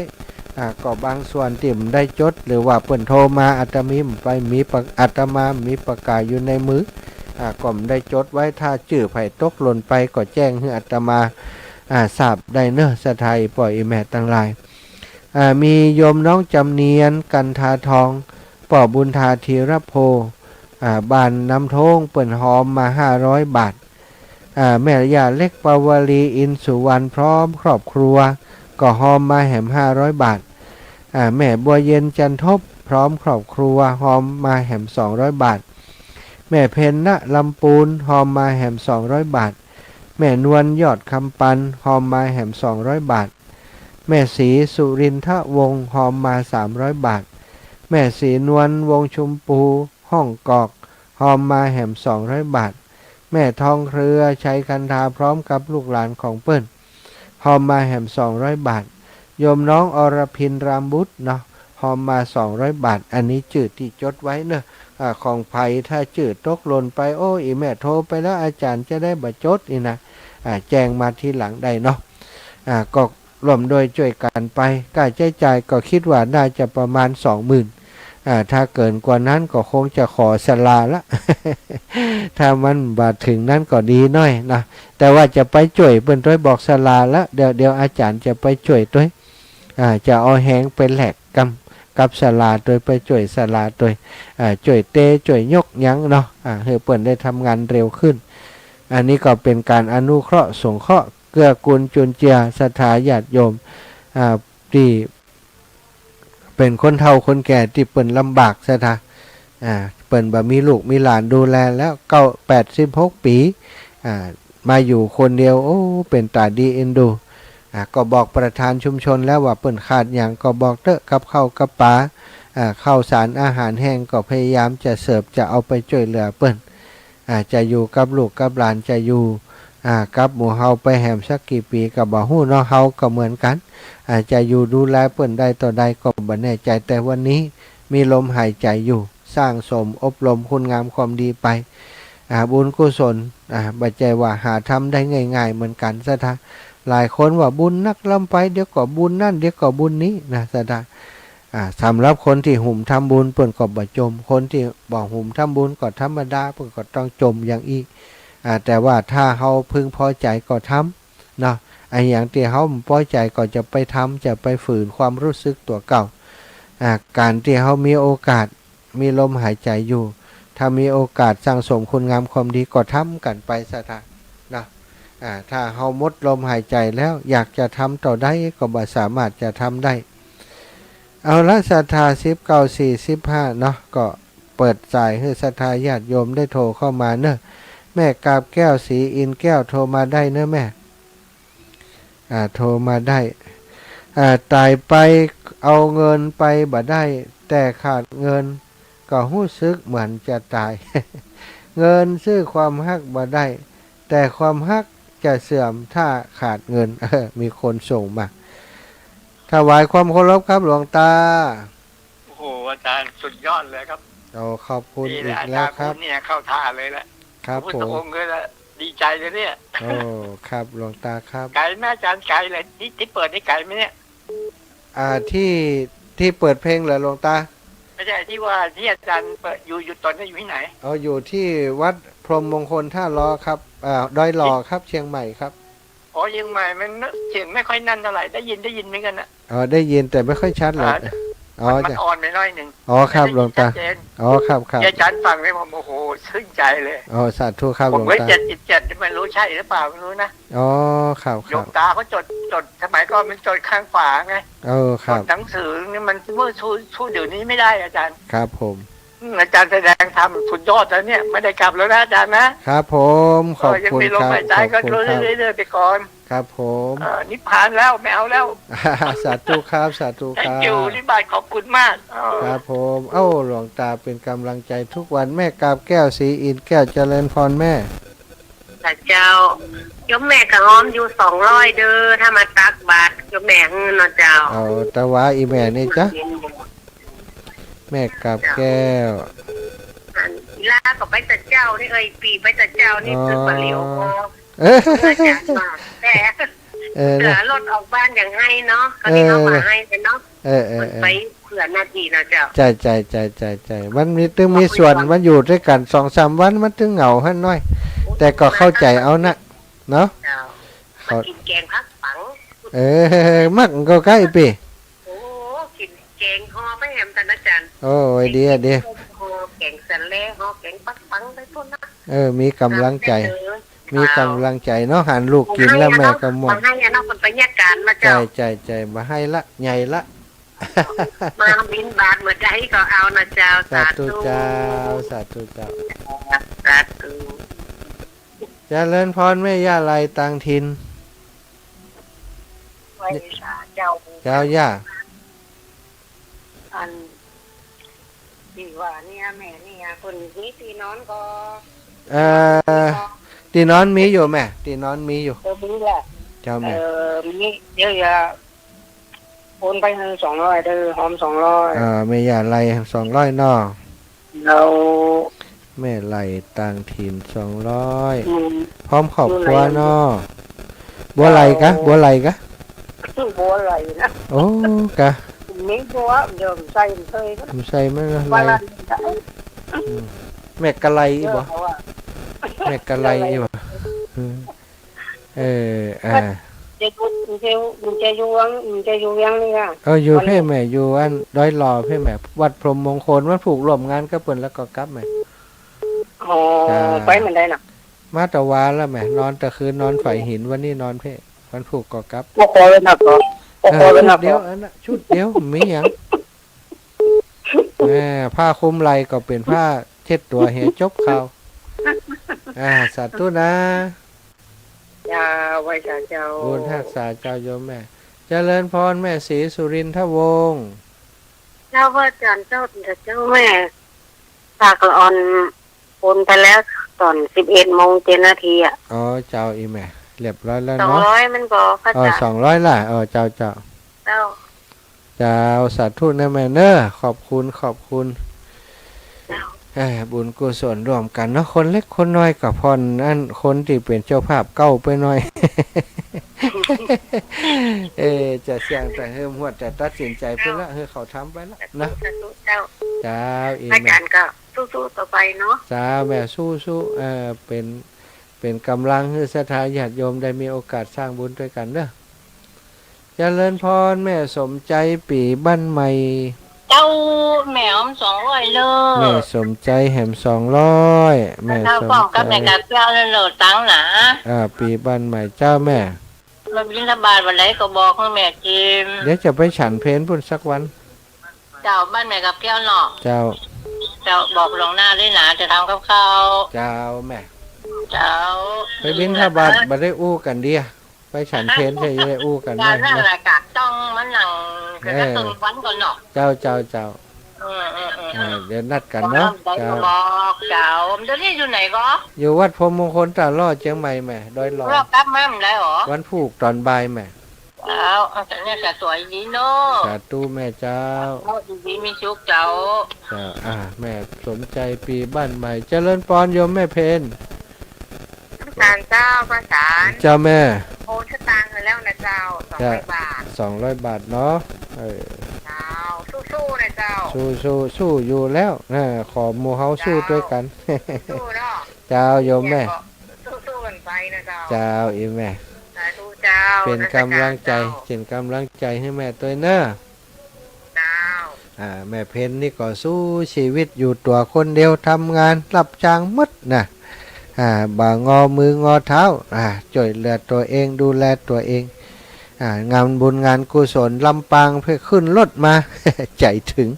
ก็บางส่วนที่มได้จดหรือว่าเปิ่นโทรมาอาตมามีประกาศอยู่ในมือก็มได้จดไว้ถ้าชื่อไผ่ตกหล่นไปก็แจ้งให้อาตมาทราบได้เนื้อสถายปล่อยแม่ตั้งหลายมีโยมน้องจำเนียนกันทาทองป ป่อบุญธาธีรโพบ้านน้ำโทงเปิ่นหอมมา500 บาทแม่ยาเล็กปาวลีอินสุวรรณพร้อมครอบครัวก็หอมมาแหม500 บาทแม่บัวเย็นจันทบพร้อมครอบครัวหอมมาแหม200 บาทแม่เพนณลำปูนหอมมาแหม200 บาทแม่นวลยอดคำปันหอมมาแหม200 บาทแม่ศรีสุรินทวงศ์หอมมา300 บาทแม่ศรีนวลวงชมพูห้องกอกหอมมาแหม200 บาทแม่ทองเครือชัยคันธาพร้อมกับลูกหลานของเปิ้นหอมมาแหม200 บาทโยมน้องอรพินรามบุตรเนาะหอมมา200 บาทอันนี้จืดที่จดไว้เนอะของไผ่ถ้าจืดตกหล่นไปโอ้อีแม่โทรไปแล้วอาจารย์จะได้บัจดนี่นะแจ้งมาทีหลังได้เนาะก็รวมโดยช่วยกันไปค่าใช้จ่ายก็คิดว่าน่าจะประมาณ 20,000ถ้าเกินกว่านั้นก็คงจะขอสลาละ ถ้ามันบาถึงนั้นก็ดีหน่อยนะแต่ว่าจะไปช่วยเปิ้นด้วยบอกสลาละเดี๋ยวอาจารย์จะไปช่วยด้วยจะเอาแหงไปแหลกกับสลาโดยไปช่วยสลาโดยช่วยเตช่วยยกยั้งเนาะให้เปิ้นได้ทำงานเร็วขึ้นอันนี้ก็เป็นการอนุเคราะห์สงเคราะห์เกื้อกูลจุนเจือศรัทธาญาติโยมที่เป็นคนเฒ่าคนแก่ที่เปิ้นลำบากซะท่าเปิ้นบ่มีลูกมีหลานดูแลแล้ว86 ปีมาอยู่คนเดียวโอ้เป็นตาดีเอ็นดูก็บอกประธานชุมชนแล้วว่าเปิ้นขาดอย่างก็บอกเตอะกับข้าวกับปลาข้าวสารอาหารแห้งก็พยายามจะเสิร์ฟจะเอาไปช่วยเหลือเปิ้นจะอยู่กับลูกกับหลานจะอยู่กับหมู่เฮาไปแหมสักกี่ปีก็บ่ฮู้เนาะเฮาก็เหมือนกันจะอยู่ดูแลเปิ้นได้ต่อใดก็บ่แน่ใจแต่วันนี้มีลมหายใจอยู่สร้างสมอบรมคุณงามความดีไปบุญกุศลบ่ใจว่าหาทำได้ง่ายๆเหมือนกันซะท่าหลายคนว่าบุญนักล้ำไปเดี๋ยวก็บุญนั่นเดี๋ยวก็บุญนี้นะซะท่าสำหรับคนที่หุ่มทำบุญเปิ้นก็บ่จมคนที่บ่หุ่มทำบุญก็ธรรมดาเปิ้นก็ต้องจมอย่างอีกแต่ว่าถ้าเฮาพึงพอใจก็ทำเนาะอย่างที่เฮาพอใจก็จะไปทำจะไปฝืนความรู้สึกตัวเก่าการที่เฮามีโอกาสมีลมหายใจอยู่ถ้ามีโอกาสสร้างสมคุณงามความดีก็ทำกันไปซะท่านะถ้าเฮาหมดลมหายใจแล้วอยากจะทำต่อได้ก็บ่สามารถจะทำได้เอาละศรัทธา1945เนาะก็เปิดสายให้ศรัทธาญาติโยมได้โทรเข้ามาเนอะแม่กาบแก้วศรีอินแก้วโทรมาได้เนอะแม่โทรมาได้ตายไปเอาเงินไปบ่ได้แต่ขาดเงินก็รู้สึกเหมือนจะตาย เงินซื้อความฮักบ่ได้แต่ความฮักจะเสื่อมถ้าขาดเงินมีคนส่งมาถวายความเคารพครับหลวงตาโอ้โหอาจารย์สุดยอดเลยครับขอบคุณอีกแล้วครับเนี่ยเข้าท่าเลยแหละครับผมพุทธองค์เลยดีใจเลยเนี่ยโอ้ครับหลวงตาครับไก่แม่อาจารย์ไก่เลยที่เปิดนี่ไก่ไหมเนี่ยที่เปิดเพลงเหรอหลวงตาไม่ใช่ที่ว่าที่อาจารย์เปิดอยู่ตอนนี้อยู่ที่ไหนอยู่ที่วัดพรหมมงคลท่าล้อครับดอยหล่อครับเชียงใหม่ครับเชียงใหม่มันเสียงไม่ค่อยนั่นเท่าไหร่ได้ยินเหมือนกันนะได้ยินแต่ไม่ค่อยชัดเลยมันอ่อนไปหน่อยนึงครับหลวงตาครับอาจารย์ฟังเลยผมโอ้โหซึ้งใจเลยสาธุครับหลวงตาผม77ไม่รู้ใช่หรือเปล่าไม่รู้นะครับหลวงตาเขาจดสมัยก่อนมันจดข้างฝาไงครับหนังสือนี่มันเมื่อสู้เดี๋ยวนี้ไม่ได้อาจารย์ครับผมอาจารย์แสดงธรรมสุดยอดแล้วเนี่ยไม่ได้กลับแล้วนะอาจารย์นะครับผมขอบคุณครับยังมีลมหายใจก็เรื่อยๆไปก่อนครับผมนิพพานแล้วไม่เอาแล้วสาธุครับสาธุครับอยู่ที่บ้านขอบคุณมากครับผมหลวงตาเป็นกำลังใจทุกวันแม่กาบแก้วศรีอินแก้วเจริญพรแม่เจ้ายมแม่กะหอมอยู่200เด้อถ้ามาตักบาตรยมแม่เงินเนาะเจ้าแต่ว่าอีแม่นี่จ้ะแม่กาบแก้วลาก็ไปแต่เจ้านี่ปีไปแต่เจ้านี่คือปลาเหลียวแต่เหลือรถออกบ้านอย่างให้เนาะก็นี่เอามาให้เนาะไปเผื่อนาทีนะเจ้าใจมันมีส่วนมันอยู่ด้วยกัน 2-3 วันมันถึงเหงาหั่นน้อยแต่ก็เข้าใจเอานะเนาะเขากินแกงผักปังมักก็ใกล้ปีโอ้กินแกงห่อไปแหมกันนะจัน โอ้ยดีอะดี แกงสะเล่ฮอแกงปักปังไปพุ่นนะมีกำลังใจมีกำลังใจเนาะหันลูกกินแล้วแม่ก็ม่วนให้เนาะคนไปแยกการมาใจเจ้าใจมาให้ละใหญ่ละมาบินบาทเมื่อใจก็เอานะเจ้าสาธุเจ้าสาธุเจ้าสาธุเจริญพรแม่ย่าไรต่างถิ่นเจ้าย่าอันดีว่าเนี่ยแม่เนี่ยคนนี้ตีนอนก็ตีนอนมีอยู่แม่ตีนอนมีอยู่มีแหละเจ้าแม่มีเยอะโอนไป200เด้อหอม200แม่ย่าไร200นอเราแม่ไหลต่างถิ่น200พร้อมขอบครัวนอบัวไหลกะบัวไหลกะบัวไหลนะโอ้กะมีบัวเดิมใส่เคยใส่มันไหลแม่กะไหลบ่แม่กะไหลบ่จะอยู่ยังนี่อ่ะอยู่เพ่แม่อยู่อันดอยหล่อเพ่แม่วัดพรหมมงคลมันผูกร่วมงานก็เปิ้นแล้วก็กลับแม่ไปเหมือนได้น่ะมาตะวาแล้วแม่นอนตะคืนนอนไฟหินวันนี้นอนเพ่วันผูกก็กลับบ่พอเลยนะก็เดียวอันน่ะชุดเดียวมีหยังผ้าคลุมไหล่ก็เป็นผ้าเช็ดตัวเหี่ยจบข่าวสาธุนะยาไว้เจ้าบุญทักษาเจ้าโยมแม่เจริญพรแม่ศรีสุรินทวงศ์เจ้าพ่อจันเจ้าแม่ฝากละออนโอนไปแล้วตอน11:07 นาทีอ่ะเจ้าอีแม่เรียบร้อยแล้วเนาะ200มันบอกค่ะ200ล่ะเจ้าสาธุนะแม่เนอะขอบคุณบุญกุศลร่วมกันเนาะคนเล็กคนน้อยกับพรอันคนที่เป็นเจ้าภาพเก้าไปหน่อย จะเสี่ยงแต่หัวจะตัดสินใจเพื่อละเขาทำไปแล้วนะเจ้าอีแม่ก็สู้ๆต่อไปเนาะจ้าแม่สู้เป็นกำลังให้ศรัทธาญาติโยมได้มีโอกาสสร้างบุญด้วยกันเด้อเจริญพรแม่สมใจปีบ้านใหม่เจ้าแหมม200เลยแม่สมใจแหม200แม่สมใจกับแม่กับเจ้าเลยโหลดตังค์นะปีบ้านใหม่เจ้าแม่มาบิณฑบาตวันไหนก็บอกให้แม่จิมเดี๋ยวจะไปฉันเพลพุ่นสักวันเจ้าบ้านแม่กับแก้วเนาะเจ้าบอกลงหน้าด้วยนะจะทำกับข้าวเจ้าแม่เจ้าไปบิณฑบาตมาได้อู้กันเดียไปฉันเพลใช่ได้อู้กันได้นะรายการต้องมันหนังกระตุ้นวันก่อนเนาะเจ้าเดี๋ยวนัดกันเนาะเจ้าบอกเจ้าเดี๋ยวนี้อยู่ไหนก็อยู่วัดพรหมมงคลตลอดเชียงใหม่แม่ดอยหลอรอบกลับมาได้หรอวันผูกตอนบ่ายแม่แต่เนี่ยสวยดีเนาะสาธุแม่เจ้าดีมีชุกเจ้าแม่สมใจปีบ้านใหม่เจริญพรโยมแม่เพนสารเจ้าพระสารเจ้าแม่โอนสตางค์แล้วนะเจ้า200 บาท200 บาทเนาะเจ้าสู้ๆนะเจ้าสู้อยู่แล้วขอหมู่เฮาสู้ด้วยกันสู้เนาะเจ้าโยมแม่สู้กันไปนะเจ้าเจ้าอีแม่เป็นกำลังใจให้แม่ตัวเนอะแม่เพนนี่ก็สู้ชีวิตอยู่ตัวคนเดียวทำงานรับจ้างมัดนะบางอมืองอเท้าช่วยเหลือตัวเองดูแลตัวเองงานบุญงานกุศลลำปางเพื่อขึ้นรถมา ใจถึง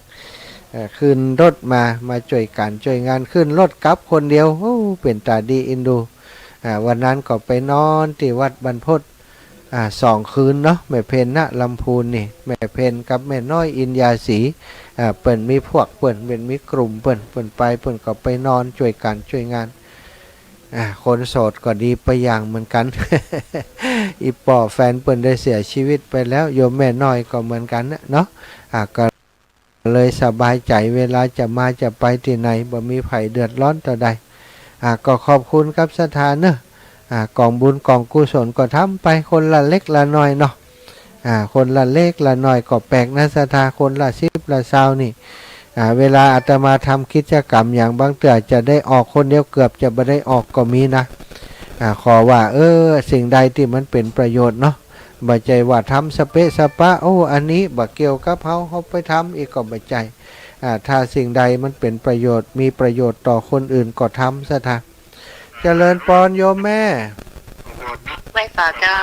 ขึ้นรถมาช่วยกันช่วยงานขึ้นรถกลับคนเดียวเป็นตาดีอินดูวันนั้นก็ไปนอนที่วัดบรรพต2 คืนเนาะแม่เพนณลำพูนนี่แม่เพนกับแม่น้อยอินยาศรีเปิ่นมีพวกเปิ่นเป็นมีกลุ่มเปิ่นไปเปิ่นก็ไปนอนช่วยกันช่วยงานคนโสดก็ดีไปอย่างเหมือนกัน อีป่อแฟนเปิ่นได้เสียชีวิตไปแล้วโยมแม่น้อยก็เหมือนกันเนาะก็เลยสบายใจเวลาจะมาจะไปที่ไหนบ่มีไผเดือดร้อนต่อใดก็ขอบคุณครับสถานเนอะกองบุญกองกุศลก็ทำไปคนละเล็กละน้อยเนาะคนละเล็กละน้อยก็แปลกนะสถานคนละ10ละ20นี่เวลาอาตมาทำกิจกรรมอย่างบางเตือจะได้ออกคนเดียวเกือบจะไม่ได้ออกก็มีนะขอว่าสิ่งใดที่มันเป็นประโยชน์เนาะบ่ใจว่าทำสเปะสปะอันนี้บ่เกี่ยวกับเขาไปทำอีกก็บ่ใจ ถ้าสิ่งใดมันเป็นประโยชน์มีประโยชน์ต่อคนอื่นก็ทำซะทะเจริญพรโยมแม่ไม่ต่อเจ้า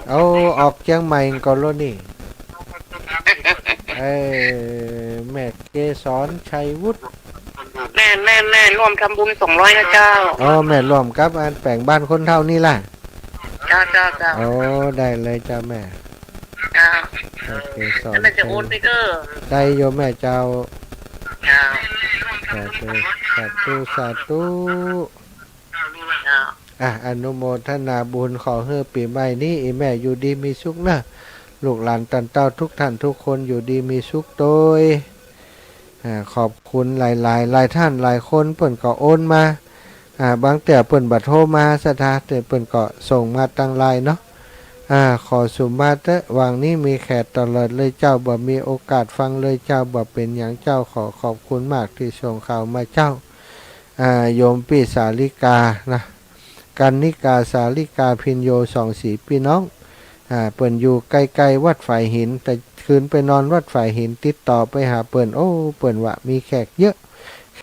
เอาออกเชียงใหม่ก่อนแล้วนี่แม่เกสรชัยวุฒิแม่ร่วมทำบุญ200นะเจ้าแม่ร่วมกับอันแปลงบ้านคนเท่านี่ล่ะเจ้าได้เลยจ้าแม่เกสรแล้วจะโอนไปเด้อได้โยมแม่เจ้าสาธุอนุโมทนาบุญขอให้ปีใหม่นี้แม่อยู่ดีมีสุขนะลูกหลานตันเต้าทุกท่านทุกคนอยู่ดีมีสุขโดยขอบคุณหลายท่านหลายคนเปิ่นก็โอนมาบางแต่เปิ่นบัดโทรมาสถาแต่เปิ่นก็ส่งมาตั้งไลน์เนาะขอสุมาเตะวางนี้มีแขกตลอดเลยเจ้าบ่มีโอกาสฟังเลยเจ้าบ่เป็นอย่างเจ้าขอบคุณมากที่ส่งข่าวมาเจ้าโยมปีสาลิกานะกันนิกาสาลิกาพินโย24พี่น้องเปิ่นอยู่ใกล้ๆวัดฝ่ายหินแต่คืนไปนอนวัดฝ่ายหินติดต่อไปหาเปิ่นเปิ่นว่ามีแขกเยอะ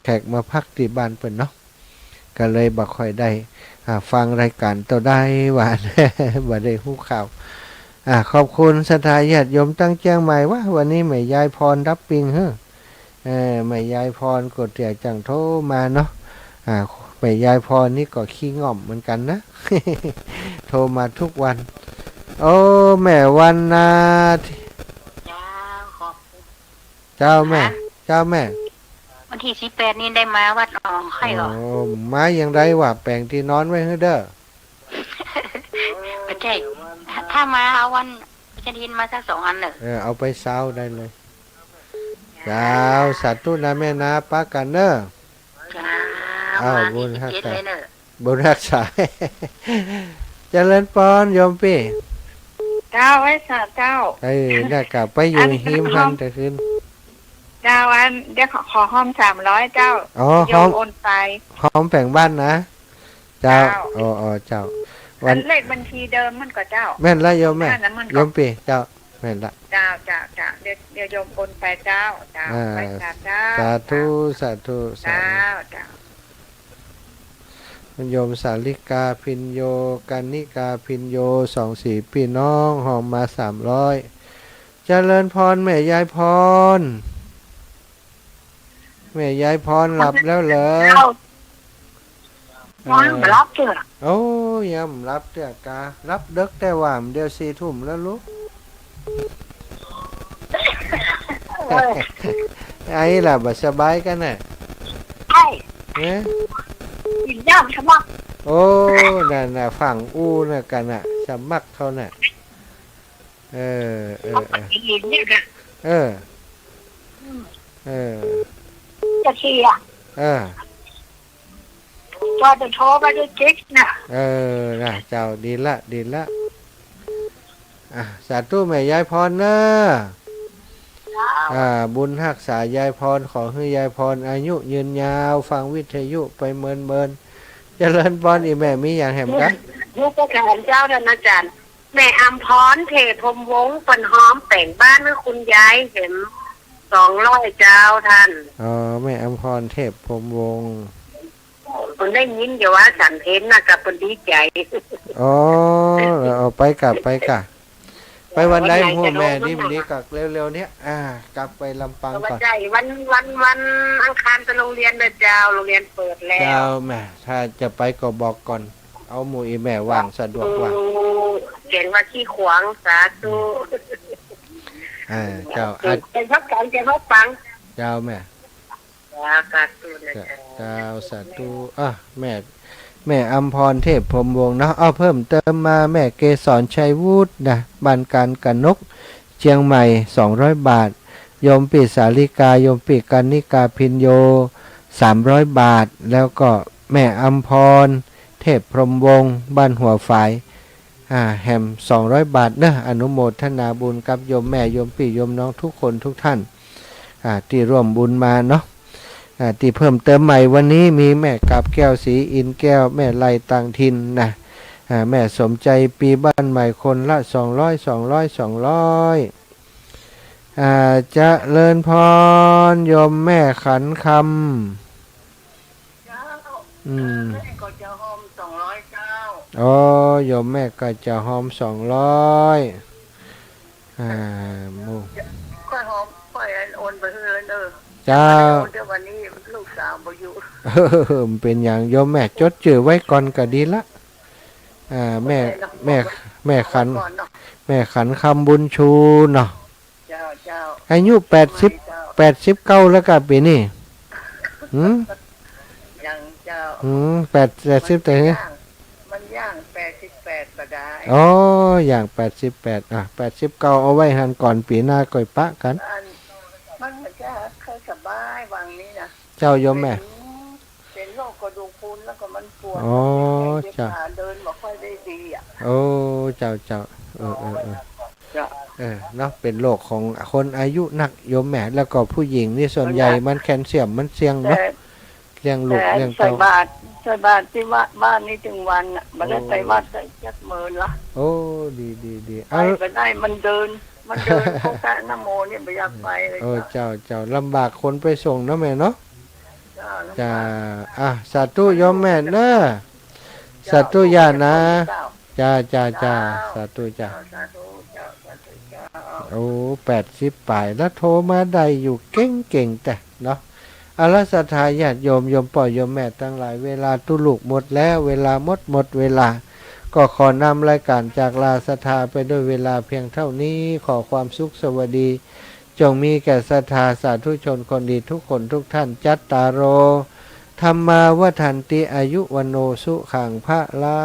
แขกมาพักที่บ้านเปิ่นเนาะก็เลยบ่ค่อยได้ฟังรายการต่อได้ว่าบ่ได้ฮู้ข่าวขอบคุณศรัทธาญาติโยมตั้งแจ้งใหม่ว่าวันนี้แม่ยายพรรับปิงแม่ยายพรกดเตียจังโทรมาเนาะแม่ยายพรนี่ก็ขี้ง่อมเหมือนกันนะโทรมาทุกวันแม่วันนาเจ้าแม่วันที่18นี้ได้มาวัดหนองไข่หรอมาอย่างไรวะแปลงที่นอนไว้เด้อไม่ใช่ถ้ามาเอาวันจะดินมาสัก2 อันเนอะเอาไปเช้าได้เลยเจ้าสัตว์ตุนะแม่นาปากันเนอะบุญรักษาเจริญพรโยมพี่เจ้าไว้สัตว์เจ้าได้กลับไปอยู่หิมหันแต่คืนเจ้าอันเดี๋ยวขอห้อม300เจ้าโยมโอนไปห้อมแบ่งบ้านนะเจ้าเจ้าวันเลขบัญชีเดิมมันก็เจ้าแม่นละโยมแม่โยมปีเจ้าแม่นละเจ้าเดี๋ยวโยมโอนไปเจ้าไปสาธุโยมสาลิกาพินโยกันนิกาพินโย24พี่น้องหอมมา300เจริญพรแม่ยายพรหลับแล้วเหรอรับเถอะย่ำรับเถอะการับดึกแต่ว่าเดี๋ยว4 ทุ่มแล้วลูกไอ้ล่ะบ่สบายกันน่ะเนี่ยกินย่ำสมัครนั่นน่ะฝั่งน่ะกันน่ะสมัครเขาน่ะจะเชียจะโทรไปด้วยจิ๊กนะน่ะเจ้าดีละสาธุแม่ยายพรเนอะบุญรักษายายพรขอให้ยายพรอายุยืนยาวฟังวิทยุไปเมินเจริญพรอีแม่มีอย่างแหมกันลูกก็แขนเจ้าท่านอาจารย์แม่อัมพรเทพรมวงศ์ปันหอมแต่งบ้านให้คุณยายเห็น200เจ้าท่านแม่อัมพรเทพพรมวงศ์คนได้ยินเดี๋ยวว่าฉันเห็นนะกับคนดีใจเอาไปกลับไปวันใดพ่อแม่นี่กับเร็วๆเนี้ยกลับไปลำปางก่อนวันอังคารไปโรงเรียนเด้อเจ้าโรงเรียนเปิดแล้วเจ้าแม่ถ้าจะไปก็บอกก่อนเอาหมู่อีแม่ว่างสะดวกว่างเก่งว่าขี้ขวางสาธุเจ้าเป็นพักการเป็นพักฟังเจ้าแม่เจ้าสาธุแม่อัมพรเทพพรมวงศ์เนาะเพิ่มเติมมาแม่เกสรชัยวุฒินะบ้านการกนกเชียงใหม่200 บาทโยมปีสาลิกาโยมปีกันนิกาพินโย300 บาทแล้วก็แม่อัมพรเทพพรมวงศ์บ้านหัวฝายแฮม200 บาทเนอะอนุโมทนาบุญกับโยมแม่โยมปีโยมน้องทุกคนทุกท่านที่ร่วมบุญมาเนาะที่เพิ่มเติมใหม่วันนี้มีแม่กับแก้วสีอินแก้วแม่ไล่ต่างถิ่นนะแม่สมใจปีบ้านใหม่คนละ200 เจริญพรโยมแม่ขันคำแม่ก็จะหอม200เจ้าอ๋อโยมแม่ก็จะหอม200หมู่ค่อยหอมค่อยโอนไปเฮือนเจ้าเดี๋ยววันนี้ลูกสาวบ่อยู่เป็นอย่างโยมแม่จดชื่อไว้ก่อนก็ดีละแม่แม่ขันคำบุญชูเนาะอายุ89แล้วกับปีนี้ยังเจ้า80แต่มันย่าง88ก็ได้อ๋ออย่าง88 89เอาไว้หันก่อนปีหน้าก่อยปะกันมันจะเคยสบายวังนี้นะเจ้าโยมแม่เป็นโรคกระดูกพรุนแล้วก็มันปวดเจ้าเดินบ่ค่อยได้ดีโอ้เจ้าเนาะเป็นโรคของคนอายุหนักโยมแม่แล้วก็ผู้หญิงนี่ส่วนใหญ่มันแคลเซียมมันเสี่ยงเนาะเลี้ยงลูกเลี้ยงเต้าใส่บาตรที่บ้านนี้ถึงวันน่ะบ่ได้ไปวัดได้จักมื้อละโอ้ดีไปได้มันเดินเข้าแค่น้ำโมนี่บ่อยากไปเลยเจ้าลำบากคนไปส่งเนาะแม่เนาะจ้าสาธุโยมแม่เด้อสาธุญานะจ้าสาธุจ้าโอ้80ปลายแล้วโทรมาได้อยู่เก่งแต่เนาะอรศรัทธาญาติโยมป่อยโยมแม่ทั้งหลายเวลาตุลูกหมดแล้วเวลาหมดเวลาก็ขอนำรายการจากลาศรัทธาไปด้วยเวลาเพียงเท่านี้ขอความสุขสวัสดีจงมีแก่ศรัทธาสาธุชนคนดีทุกคนทุกท่านจัตตารโอธัมมาวัฏันติอายุวโนสุขังพระลา